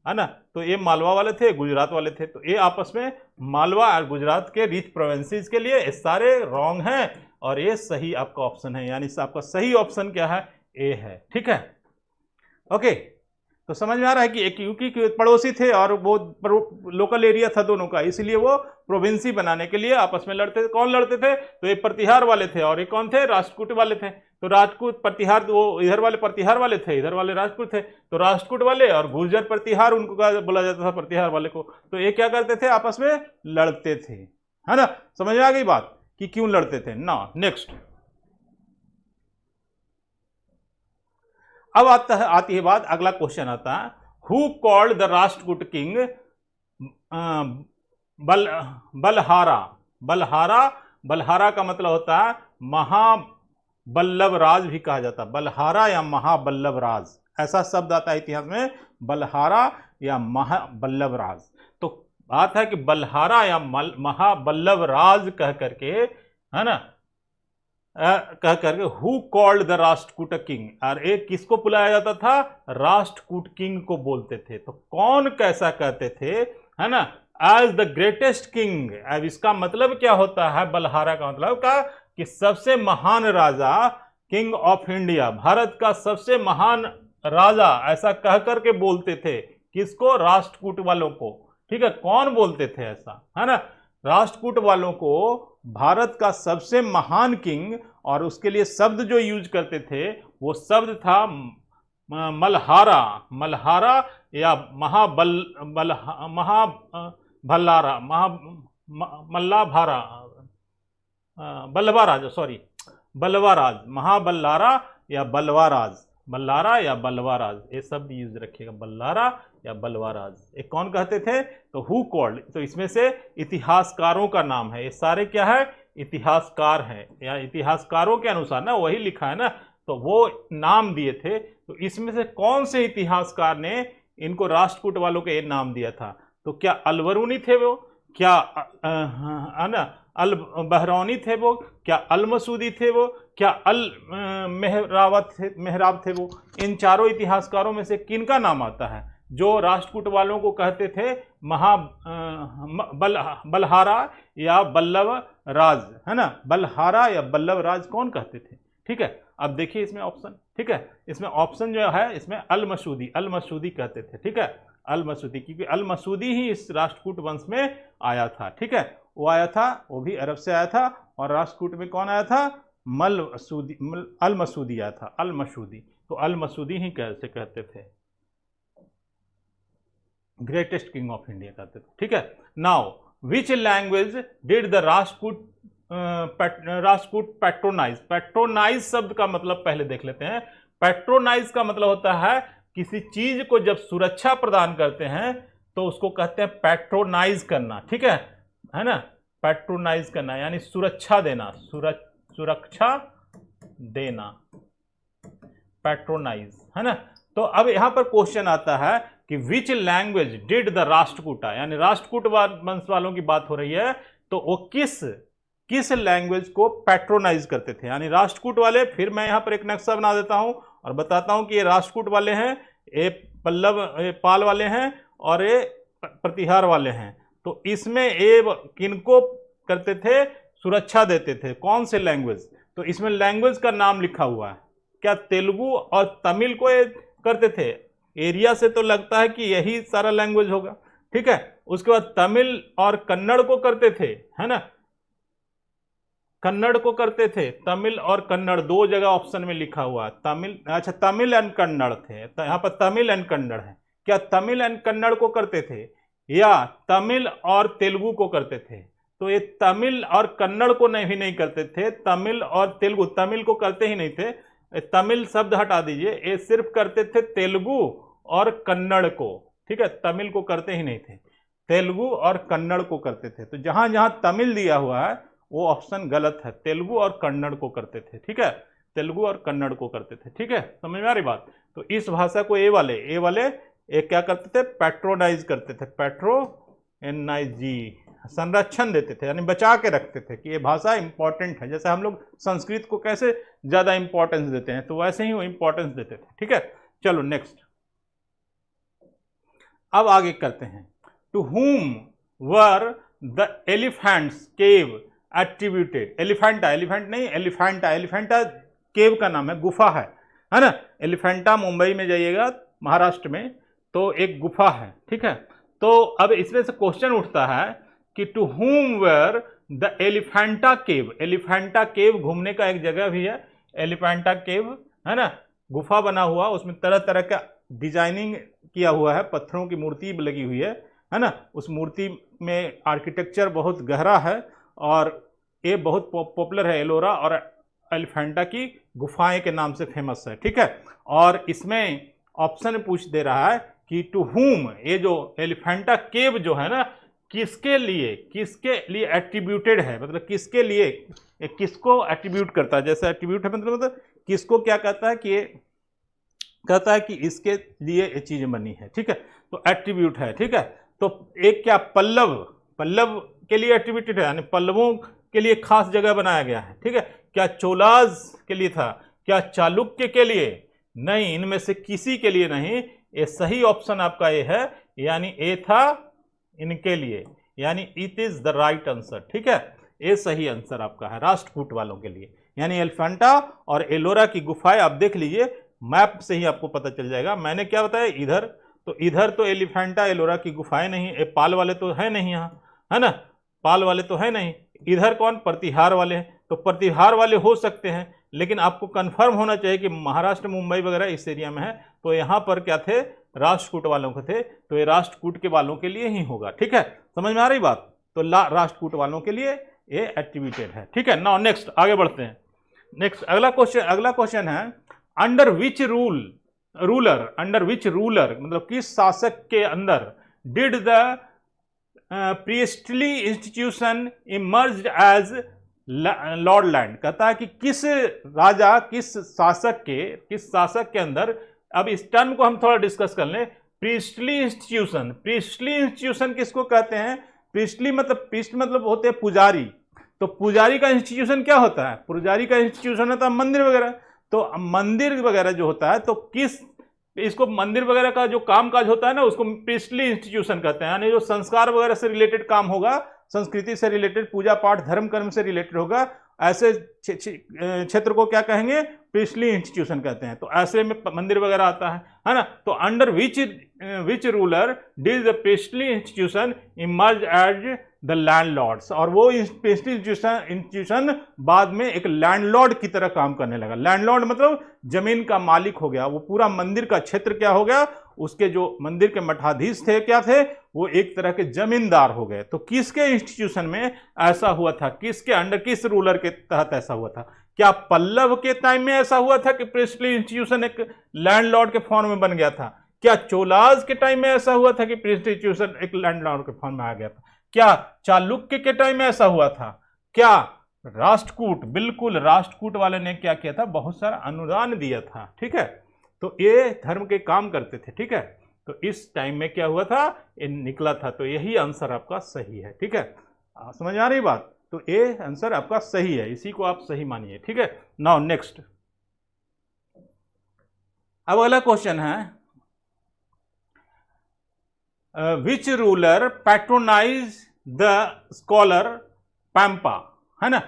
है ना। तो ये मालवा वाले थे, गुजरात वाले थे, तो ये आपस में मालवा और गुजरात के रिच प्रोविंसेस के लिए सारे रॉन्ग हैं, और ये सही आपका ऑप्शन है, यानी आपका सही ऑप्शन क्या है, ए है, ठीक है। ओके, तो समझ में आ रहा है कि क्योंकि पड़ोसी थे और वो लोकल एरिया था दोनों का, इसलिए वो प्रोविंसी बनाने के लिए आपस में लड़ते थे। कौन लड़ते थे, तो ये प्रतिहार वाले थे, और ये कौन थे, राष्ट्रकूट वाले थे। तो राजपूत प्रतिहार, वो इधर वाले प्रतिहार वाले थे, इधर वाले राजपूत थे, तो राष्ट्रकूट वाले और गुर्जर प्रतिहार उनको बोला जाता था, प्रतिहार वाले को। तो ये क्या करते थे, आपस में लड़ते थे, है ना। समझ में आ गई बात कि क्यों लड़ते थे ना। नेक्स्ट, अब आती है बात, अगला क्वेश्चन आता है, who called the Rashtrakuta king Balhara. Balhara, Balhara का मतलब होता है महाबल्लभ राज भी कहा जाता है, बलहारा या महाबल्लभ राज, ऐसा शब्द आता है इतिहास में, बलहारा या महाबल्लभ राज। तो बात है कि बलहारा या महाबल्लभ राज कह करके, है ना, कह करके who called the Rashtrakuta king, और एक किसको बुलाया जाता था, राष्ट्रकूट किंग को बोलते थे। तो कौन कैसा कहते थे, है ना, एज द ग्रेटेस्ट किंग। अब इसका मतलब क्या होता है, बलहारा का मतलब का कि सबसे महान राजा, किंग ऑफ इंडिया, भारत का सबसे महान राजा, ऐसा कह करके बोलते थे। किसको, राष्ट्रकूट वालों को। ठीक है, कौन बोलते थे ऐसा, है ना, राष्ट्रकूट वालों को भारत का सबसे महान किंग, और उसके लिए शब्द जो यूज करते थे वो शब्द था मल्हारा। मल्हारा या भल्लारा, मल्लाभारा, बल्लवाराज, सॉरी, बल्लवाराज, महाबल्लारा या बल्लवाराज, बल्लारा या बल्लवाराज, ये शब्द यूज रखिएगा, बल्लारा या बल्लवाराज। ये कौन कहते थे, तो हु कॉल्ड, तो इसमें से इतिहासकारों का नाम है, ये सारे क्या है, इतिहासकार हैं, या इतिहासकारों के अनुसार ना वही लिखा है ना, तो वो नाम दिए थे। तो इसमें से कौन से इतिहासकार ने इनको राष्ट्रकूट वालों को ये नाम दिया था, तो क्या अलबरूनी थे वो, क्या है ना अल बहरौनी थे वो, क्या अल मसूदी थे वो, क्या अल मेहराब थे वो। इन चारों इतिहासकारों में से किनका नाम आता है जो राष्ट्रकूट वालों को कहते थे बलहारा या बल्लभ राज, है ना, बलहारा या बल्लभ राज कौन कहते थे। ठीक है, अब देखिए इसमें ऑप्शन, ठीक है, इसमें ऑप्शन जो है, इसमें अल मसूदी, अल मसूदी कहते थे। ठीक है, अल मसूदी, क्योंकि अल मसूदी ही इस राष्ट्रकूट वंश में आया था। ठीक है, वो आया था, वो भी अरब से आया था, और राष्ट्रकूट में कौन आया था, अल मसूदी आया था, अल मसूदी। तो अल मसूदी ही कैसे कहते थे, ग्रेटेस्ट किंग ऑफ इंडिया कहते थे। ठीक है, now which language did the Rashtrakuta patronise. Patronise शब्द का मतलब पहले देख लेते हैं। पैट्रोनाइज का मतलब होता है किसी चीज को जब सुरक्षा प्रदान करते हैं तो उसको कहते हैं पैट्रोनाइज करना। ठीक है ना, पैट्रोनाइज करना यानी सुरक्षा देना, सुरक्षा देना, पैट्रोनाइज, है ना। तो अब यहां पर क्वेश्चन आता है कि which language did the Rashtrakuta, यानी राष्ट्रकूट वंश वालों की बात हो रही है, तो वो किस लैंग्वेज को पैट्रोनाइज करते थे, यानी राष्ट्रकूट वाले। फिर मैं यहां पर एक नक्शा बना देता हूं और बताता हूं कि ये राष्ट्रकूट वाले हैं, ये पाल वाले हैं, और ये प्रतिहार वाले हैं। तो इसमें ये किनको करते थे, सुरक्षा देते थे, कौन से लैंग्वेज, तो इसमें लैंग्वेज का नाम लिखा हुआ है। क्या तेलुगु और तमिल को ये करते थे, एरिया से तो लगता है कि यही सारा लैंग्वेज होगा। ठीक है, उसके बाद तमिल और कन्नड़ को करते थे, है ना, कन्नड़ को करते थे, तमिल और कन्नड़ दो जगह ऑप्शन में लिखा हुआ है, तमिल, अच्छा तमिल एंड कन्नड़ थे, तो यहाँ पर तमिल एंड कन्नड़ है। क्या तमिल एंड कन्नड़ को करते थे या तमिल और तेलुगु को करते थे, तो ये तमिल और कन्नड़ को नहीं करते थे, तमिल और तेलुगु, तमिल को करते ही नहीं थे, तमिल शब्द हटा दीजिए, ये सिर्फ करते थे तेलुगु और कन्नड़ को। ठीक है, तमिल को करते ही नहीं थे, तेलुगु और कन्नड़ को करते थे। तो जहां जहां तमिल दिया हुआ है वो ऑप्शन गलत है, तेलुगु और कन्नड़ को करते थे। ठीक है, तेलुगु और कन्नड़ को करते थे। ठीक है, समझ में आ रही बात। तो इस भाषा को ए वाले क्या करते थे, पैट्रोनाइज करते थे, पैट्रोनाइज, संरक्षण देते थे, यानी बचा के रखते थे कि ये भाषा इंपॉर्टेंट है। जैसे हम लोग संस्कृत को कैसे ज्यादा इंपॉर्टेंस देते हैं, तो वैसे ही वो इंपॉर्टेंस देते थे। ठीक है, चलो नेक्स्ट, अब आगे करते हैं। To whom were the elephants cave attributed. Elephanta, elephant नहीं, एलिफेंटा, एलिफेंटा केव का नाम है, गुफा है ना। एलिफेंटा मुंबई में जाइएगा, महाराष्ट्र में, तो एक गुफा है। ठीक है, तो अब इसमें से क्वेश्चन उठता है कि to whom were the Elephanta cave. Elephanta cave घूमने का एक जगह भी है, एलिफेंटा केव, है ना, गुफा बना हुआ, उसमें तरह तरह का डिजाइनिंग किया हुआ है, पत्थरों की मूर्ति लगी हुई है ना। उस मूर्ति में आर्किटेक्चर बहुत गहरा है और ये बहुत पॉपुलर है, एलोरा और एलिफेंटा की गुफाएं के नाम से फेमस है। ठीक है, और इसमें ऑप्शन पूछ दे रहा है कि टू हुम, ये जो एलिफेंटा केव जो है ना, किसके लिए एट्रीब्यूटेड है, मतलब किसके लिए, किसको एट्रीब्यूट करता है। जैसे एट्रीब्यूट है मतलब किसको क्या कहता है कि ये कहता है कि इसके लिए ये चीज बनी है, ठीक है, तो एट्रीब्यूट है, ठीक है। तो एक क्या पल्लव के लिए एट्रीब्यूटेड है, यानी पल्लवों के लिए खास जगह बनाया गया है, ठीक है। क्या चोलाज के लिए था, क्या चालुक्य के लिए, नहीं, इनमें से किसी के लिए नहीं। ये सही ऑप्शन आपका ये है, यानी ए था इनके लिए, यानी it is the right answer, ठीक है। ये सही आंसर आपका है राष्ट्रकूट वालों के लिए, यानी एलिफेंटा और एलोरा की गुफाएं आप देख लीजिए, मैप से ही आपको पता चल जाएगा। मैंने क्या बताया, इधर तो एलिफेंटा एलोरा की गुफाएं नहीं, ये पाल वाले तो है नहीं यहाँ, है ना, पाल वाले तो है नहीं। इधर कौन, प्रतिहार वाले हैं, तो प्रतिहार वाले हो सकते हैं, लेकिन आपको कंफर्म होना चाहिए कि महाराष्ट्र मुंबई वगैरह इस एरिया में है, तो यहाँ पर क्या थे, राष्ट्रकूट वालों के थे, तो ये राष्ट्रकूट के वालों के लिए ही होगा, ठीक है। समझ में आ रही बात, तो राष्ट्रकूट वालों के लिए ये एट्रीब्यूटेड है, ठीक है। नाउ नेक्स्ट आगे बढ़ते हैं। नेक्स्ट अगला क्वेश्चन है, अंडर विच रूलर मतलब किस शासक के अंदर did the priestly institution emerged as Lord land. कहता है कि किस राजा, किस शासक के अंदर, अब इस टर्म को हम थोड़ा डिस्कस कर लें। प्रीस्टली इंस्टीट्यूशन किसको कहते हैं, प्रीस्टली मतलब प्रीस्ट मतलब होते हैं पुजारी, तो पुजारी का इंस्टीट्यूशन क्या होता है, पुजारी का इंस्टीट्यूशन होता है मंदिर वगैरह, तो मंदिर वगैरह जो होता है, तो इसको मंदिर वगैरह का जो काम काज होता है ना, उसको प्रीस्टली इंस्टीट्यूशन कहते हैं, यानी जो संस्कार वगैरह से रिलेटेड काम होगा, संस्कृति से रिलेटेड, पूजा पाठ धर्म कर्म से रिलेटेड होगा, ऐसे क्षेत्र को क्या कहेंगे, प्रीस्टली इंस्टीट्यूशन कहते हैं। तो ऐसे में मंदिर वगैरह आता है ना। तो under which ruler did the priestly institution emerge as the landlords, और वो प्रीस्टली इंस्टीट्यूशन बाद में एक लैंडलॉर्ड की तरह काम करने लगा। लैंडलॉर्ड मतलब जमीन का मालिक हो गया, वो पूरा मंदिर का क्षेत्र क्या हो गया, उसके जो मंदिर के मठाधीश थे क्या थे, वो एक तरह के जमींदार हो गए। तो किसके इंस्टीट्यूशन में ऐसा हुआ था, किसके अंडर, किस रूलर के तहत ऐसा हुआ था? क्या पल्लव के टाइम में ऐसा हुआ था कि प्रीस्टली इंस्टीट्यूशन एक लैंडलॉर्ड के फॉर्म में बन गया था? क्या चोलाज के टाइम में ऐसा हुआ था कि प्रीस्टली इंस्टीट्यूशन एक लैंडलॉर्ड के फॉर्म में आ गया था? क्या चालुक्य के टाइम में ऐसा हुआ था? क्या राष्ट्रकूट, बिल्कुल राष्ट्रकूट वाले ने क्या किया था, बहुत सारा अनुदान दिया था, ठीक है। तो ये धर्म के काम करते थे, ठीक है। तो इस टाइम में क्या हुआ था, ये निकला था, तो यही आंसर आपका सही है, ठीक है। समझ आ रही बात? तो ये आंसर आपका सही है, इसी को आप सही मानिए, ठीक है। नाउ नेक्स्ट, अब अगला क्वेश्चन है, which ruler patronise the scholar Pampa, है ना।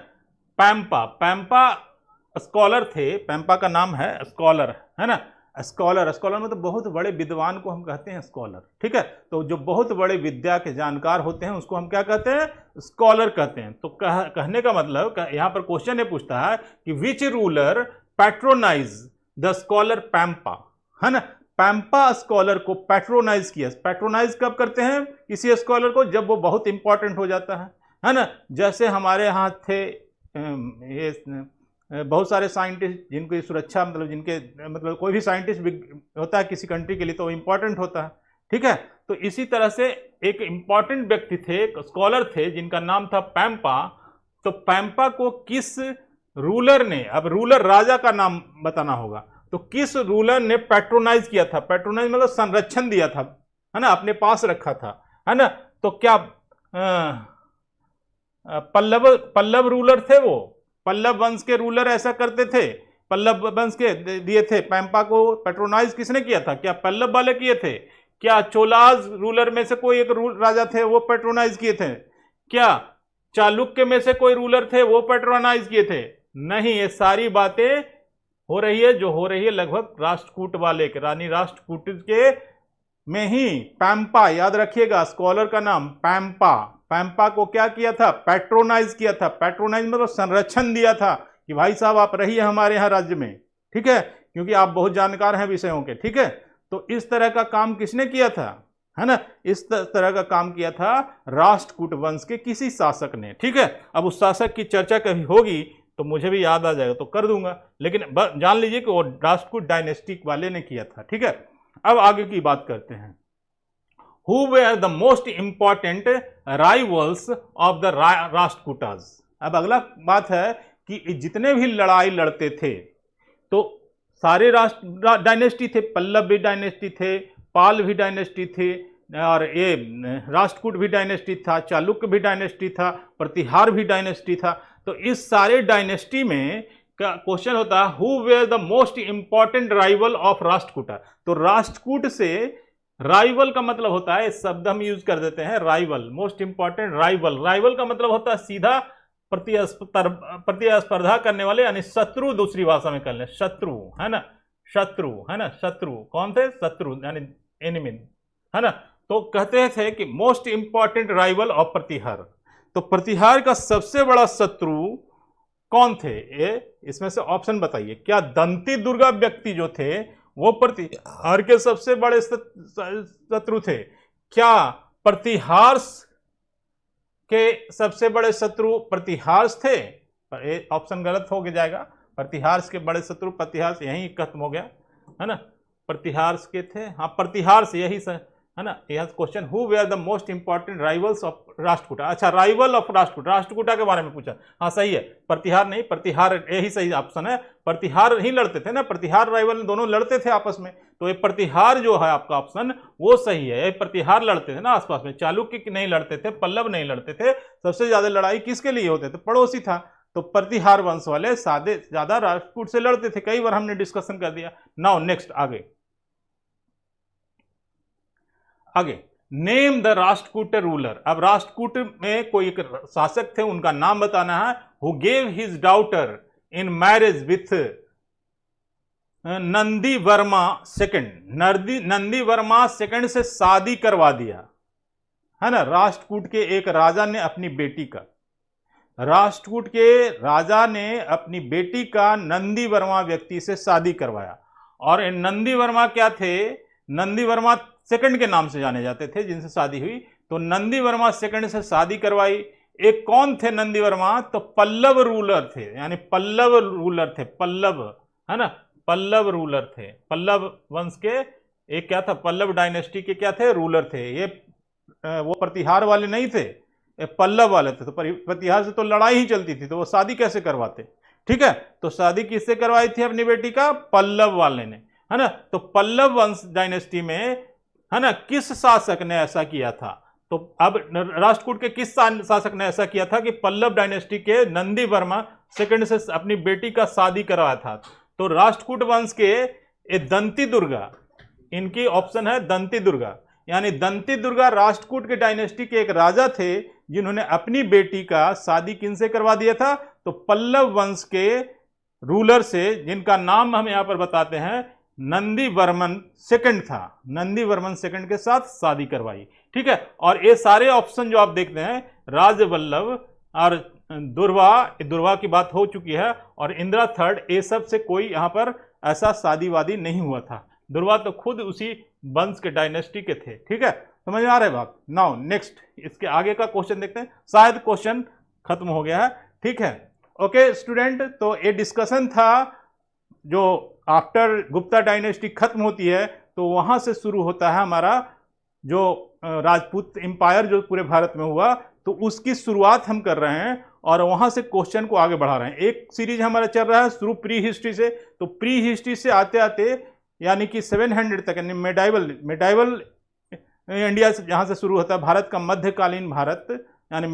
पैम्पा स्कॉलर थे, पैम्पा का नाम है स्कॉलर, है ना। स्कॉलर मतलब बहुत बड़े विद्वान को हम कहते हैं स्कॉलर, ठीक है। तो जो बहुत बड़े विद्या के जानकार होते हैं उसको हम क्या कहते हैं, स्कॉलर कहते हैं। तो कहने का मतलब, यहाँ पर क्वेश्चन ये पूछता है कि which ruler patronise the scholar Pampa, है ना। पैम्पा स्कॉलर को पैट्रोनाइज किया। पैट्रोनाइज कब करते हैं किसी स्कॉलर को, जब वो बहुत इंपॉर्टेंट हो जाता है ना। जैसे हमारे यहाँ थे ये बहुत सारे साइंटिस्ट जिनकी सुरक्षा, मतलब जिनके मतलब कोई भी साइंटिस्ट होता है किसी कंट्री के लिए तो इंपॉर्टेंट होता है, ठीक है। तो इसी तरह से एक इंपॉर्टेंट व्यक्ति थे, एक स्कॉलर थे जिनका नाम था पैम्पा। तो पैम्पा को किस रूलर ने, अब रूलर राजा का नाम बताना होगा, तो किस रूलर ने पैट्रोनाइज किया था? पैट्रोनाइज मतलब संरक्षण दिया था, है ना, अपने पास रखा था, है ना। तो क्या पल्लव रूलर थे, वो पल्लव वंश के रूलर ऐसा करते थे, पल्लव वंश के दिए थे। पैम्पा को पैट्रोनाइज किसने किया था? क्या पल्लव वाले किए थे? क्या चोलाज रूलर में से कोई एक राजा थे वो पैट्रोनाइज किए थे? क्या चालुक्य में से कोई रूलर थे वो पैट्रोनाइज किए थे? नहीं, ये सारी बातें हो रही है जो हो रही है लगभग राष्ट्रकूट वाले के, रानी राष्ट्रकूट के में ही। पैम्पा, याद रखिएगा स्कॉलर का नाम पैम्पा को क्या किया था? पैट्रोनाइज किया था। पैट्रोनाइज मतलब संरक्षण दिया था कि भाई साहब आप रहिए हमारे यहाँ राज्य में, ठीक है, क्योंकि आप बहुत जानकार हैं विषयों के, ठीक है। तो इस तरह का काम किसने किया था, है ना, इस तरह का काम किया था राष्ट्रकूट वंश के किसी शासक ने, ठीक है। अब उस शासक की चर्चा कभी होगी तो मुझे भी याद आ जाएगा तो कर दूंगा, लेकिन जान लीजिए कि वो राष्ट्रकूट डायनेस्टी वाले ने किया था। ठीक है, अब आगे की बात करते हैं। Who were the most important rivals of the Rashtrakutas? अब अगला बात है कि जितने भी लड़ाई लड़ते थे तो सारे राष्ट्र डायनेस्टी थे, पल्लव भी डायनेस्टी थे, पाल भी डायनेस्टी थे, और ये राष्ट्रकूट भी डायनेस्टी था, चालुक्य भी डायनेस्टी था, प्रतिहार भी डायनेस्टी था। तो इस सारे डायनेस्टी में क्वेश्चन होता है who were the most important rival of Rashtrakuta. तो राष्ट्रकूट से राइवल का मतलब होता है, शब्द हम यूज कर देते हैं rival, most important rival. Rival का मतलब होता है सीधा प्रतिस्पर्धा करने वाले, यानी शत्रु, दूसरी भाषा में कर ले शत्रु, है ना, शत्रु, है ना, शत्रु कौन थे, शत्रु यानी एनिमी, है ना। तो कहते थे कि मोस्ट इंपॉर्टेंट राइवल ऑफ प्रतिहार। तो प्रतिहार का सबसे बड़ा शत्रु कौन थे, ये इसमें से ऑप्शन बताइए। क्या दंती दुर्गा व्यक्ति जो थे वो प्रतिहार के सबसे बड़े शत्रु थे? क्या प्रतिहार्ष के सबसे बड़े शत्रु प्रतिहार्ष थे? ऑप्शन गलत हो जाएगा। प्रतिहार्ष के बड़े शत्रु, प्रतिहार्ष यहीं खत्म हो गया, है ना, प्रतिहार्ष के थे, हाँ प्रतिहार्ष यही है ना। यह question who were the most important rivals of Rashtrakuta. अच्छा, राइवल ऑफ राष्ट्रकूटा, राष्ट्रकूटा के बारे में पूछा, हाँ सही है, प्रतिहार नहीं, प्रतिहार यही सही ऑप्शन है। प्रतिहार ही लड़ते थे ना, प्रतिहार राइवल दोनों लड़ते थे आपस में, तो ये प्रतिहार जो है आपका ऑप्शन वो सही है। ये प्रतिहार लड़ते थे ना आसपास में, चालुक्य नहीं लड़ते थे, पल्लव नहीं लड़ते थे। सबसे ज्यादा लड़ाई किसके लिए होते थे? पड़ोसी था, तो प्रतिहार वंश वाले सादे ज्यादा राष्ट्रकूट से लड़ते थे। कई बार हमने डिस्कशन कर दिया। नाउ नेक्स्ट आगे नेम द राष्ट्रकूट रूलर। अब राष्ट्रकूट में कोई एक शासक थे, उनका नाम बताना है। Who gave his daughter in marriage with Nandi Verma second. Nandi Verma second से शादी करवा दिया, है ना। राष्ट्रकूट के एक राजा ने अपनी बेटी का, राष्ट्रकूट के राजा ने अपनी बेटी का नंदी वर्मा व्यक्ति से शादी करवाया। और नंदी वर्मा क्या थे? नंदी वर्मा सेकंड के नाम से जाने जाते थे जिनसे शादी हुई। तो नंदी वर्मा सेकंड से शादी करवाई। एक कौन थे नंदी वर्मा? तो पल्लव रूलर थे, यानी पल्लव रूलर थे, पल्लव, है ना, पल्लव रूलर थे। पल्लव वंश के एक क्या था, पल्लव डायनेस्टी के क्या थे, रूलर थे। ये वो प्रतिहार वाले नहीं थे, ये पल्लव वाले थे। तो प्रतिहार से तो लड़ाई ही चलती थी, तो वो शादी कैसे करवाते? ठीक है, तो शादी किससे करवाई थी अपनी बेटी का? पल्लव वाले ने, है ना। तो पल्लव वंश डायनेस्टी में, है ना, किस शासक ने ऐसा किया था? तो अब राष्ट्रकूट के किस शासक ने ऐसा किया था कि पल्लव डायनेस्टी के नंदी वर्मा सेकंड से अपनी बेटी का शादी करवाया था? तो राष्ट्रकूट वंश के दंती दुर्गा, इनकी ऑप्शन है दंती दुर्गा, यानी दंती दुर्गा राष्ट्रकूट के डायनेस्टी के एक राजा थे जिन्होंने अपनी बेटी का शादी किनसे करवा दिया था? तो पल्लव वंश के रूलर से, जिनका नाम हम यहां पर बताते हैं नंदी वर्मन सेकंड था। नंदी वर्मन सेकंड के साथ शादी करवाई। ठीक है, और ये सारे ऑप्शन जो आप देखते हैं, राजवल्लभ और दुर्वा की बात हो चुकी है, और इंदिरा थर्ड, ये सब से कोई यहां पर ऐसा शादी वादी नहीं हुआ था। दुर्वा तो खुद उसी वंश के डायनेस्टी के थे। ठीक है, समझ में आ रहा है बात? नाउ नेक्स्ट, इसके आगे का क्वेश्चन देखते हैं। शायद क्वेश्चन खत्म हो गया है। ठीक है, ओके स्टूडेंट, तो ये डिस्कशन था जो आफ्टर गुप्ता डायनेस्टी खत्म होती है तो वहां से शुरू होता है हमारा जो राजपूत एम्पायर जो पूरे भारत में हुआ, तो उसकी शुरुआत हम कर रहे हैं और वहां से क्वेश्चन को आगे बढ़ा रहे हैं। एक सीरीज हमारा चल रहा है शुरू प्री हिस्ट्री से, तो प्री हिस्ट्री से आते आते यानी कि 700 तक, यानी मेडाइवल इंडिया से जहाँ से शुरू होता है, भारत का मध्यकालीन भारत, यानी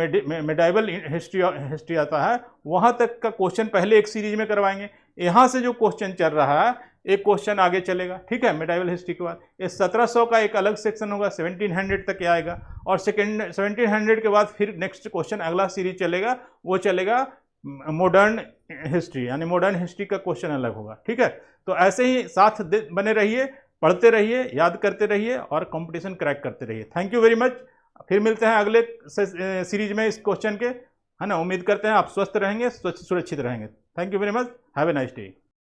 मेडाइवल हिस्ट्री आता है, वहाँ तक का क्वेश्चन पहले एक सीरीज में करवाएंगे। यहाँ से जो क्वेश्चन चल रहा है एक क्वेश्चन आगे चलेगा। ठीक है, मेडाइवल हिस्ट्री के बाद ये 1700 का एक अलग सेक्शन होगा, 1700 तक आएगा, और 1700 के बाद फिर नेक्स्ट क्वेश्चन अगला सीरीज चलेगा, वो चलेगा मॉडर्न हिस्ट्री, यानी मॉडर्न हिस्ट्री का क्वेश्चन अलग होगा। ठीक है, तो ऐसे ही साथ बने रहिए, पढ़ते रहिए, याद करते रहिए और कंपटीशन क्रैक करते रहिए। Thank you very much. फिर मिलते हैं अगले सीरीज में इस क्वेश्चन के, है ना। उम्मीद करते हैं आप स्वस्थ रहेंगे, सुरक्षित रहेंगे। Thank you very much, have a nice day.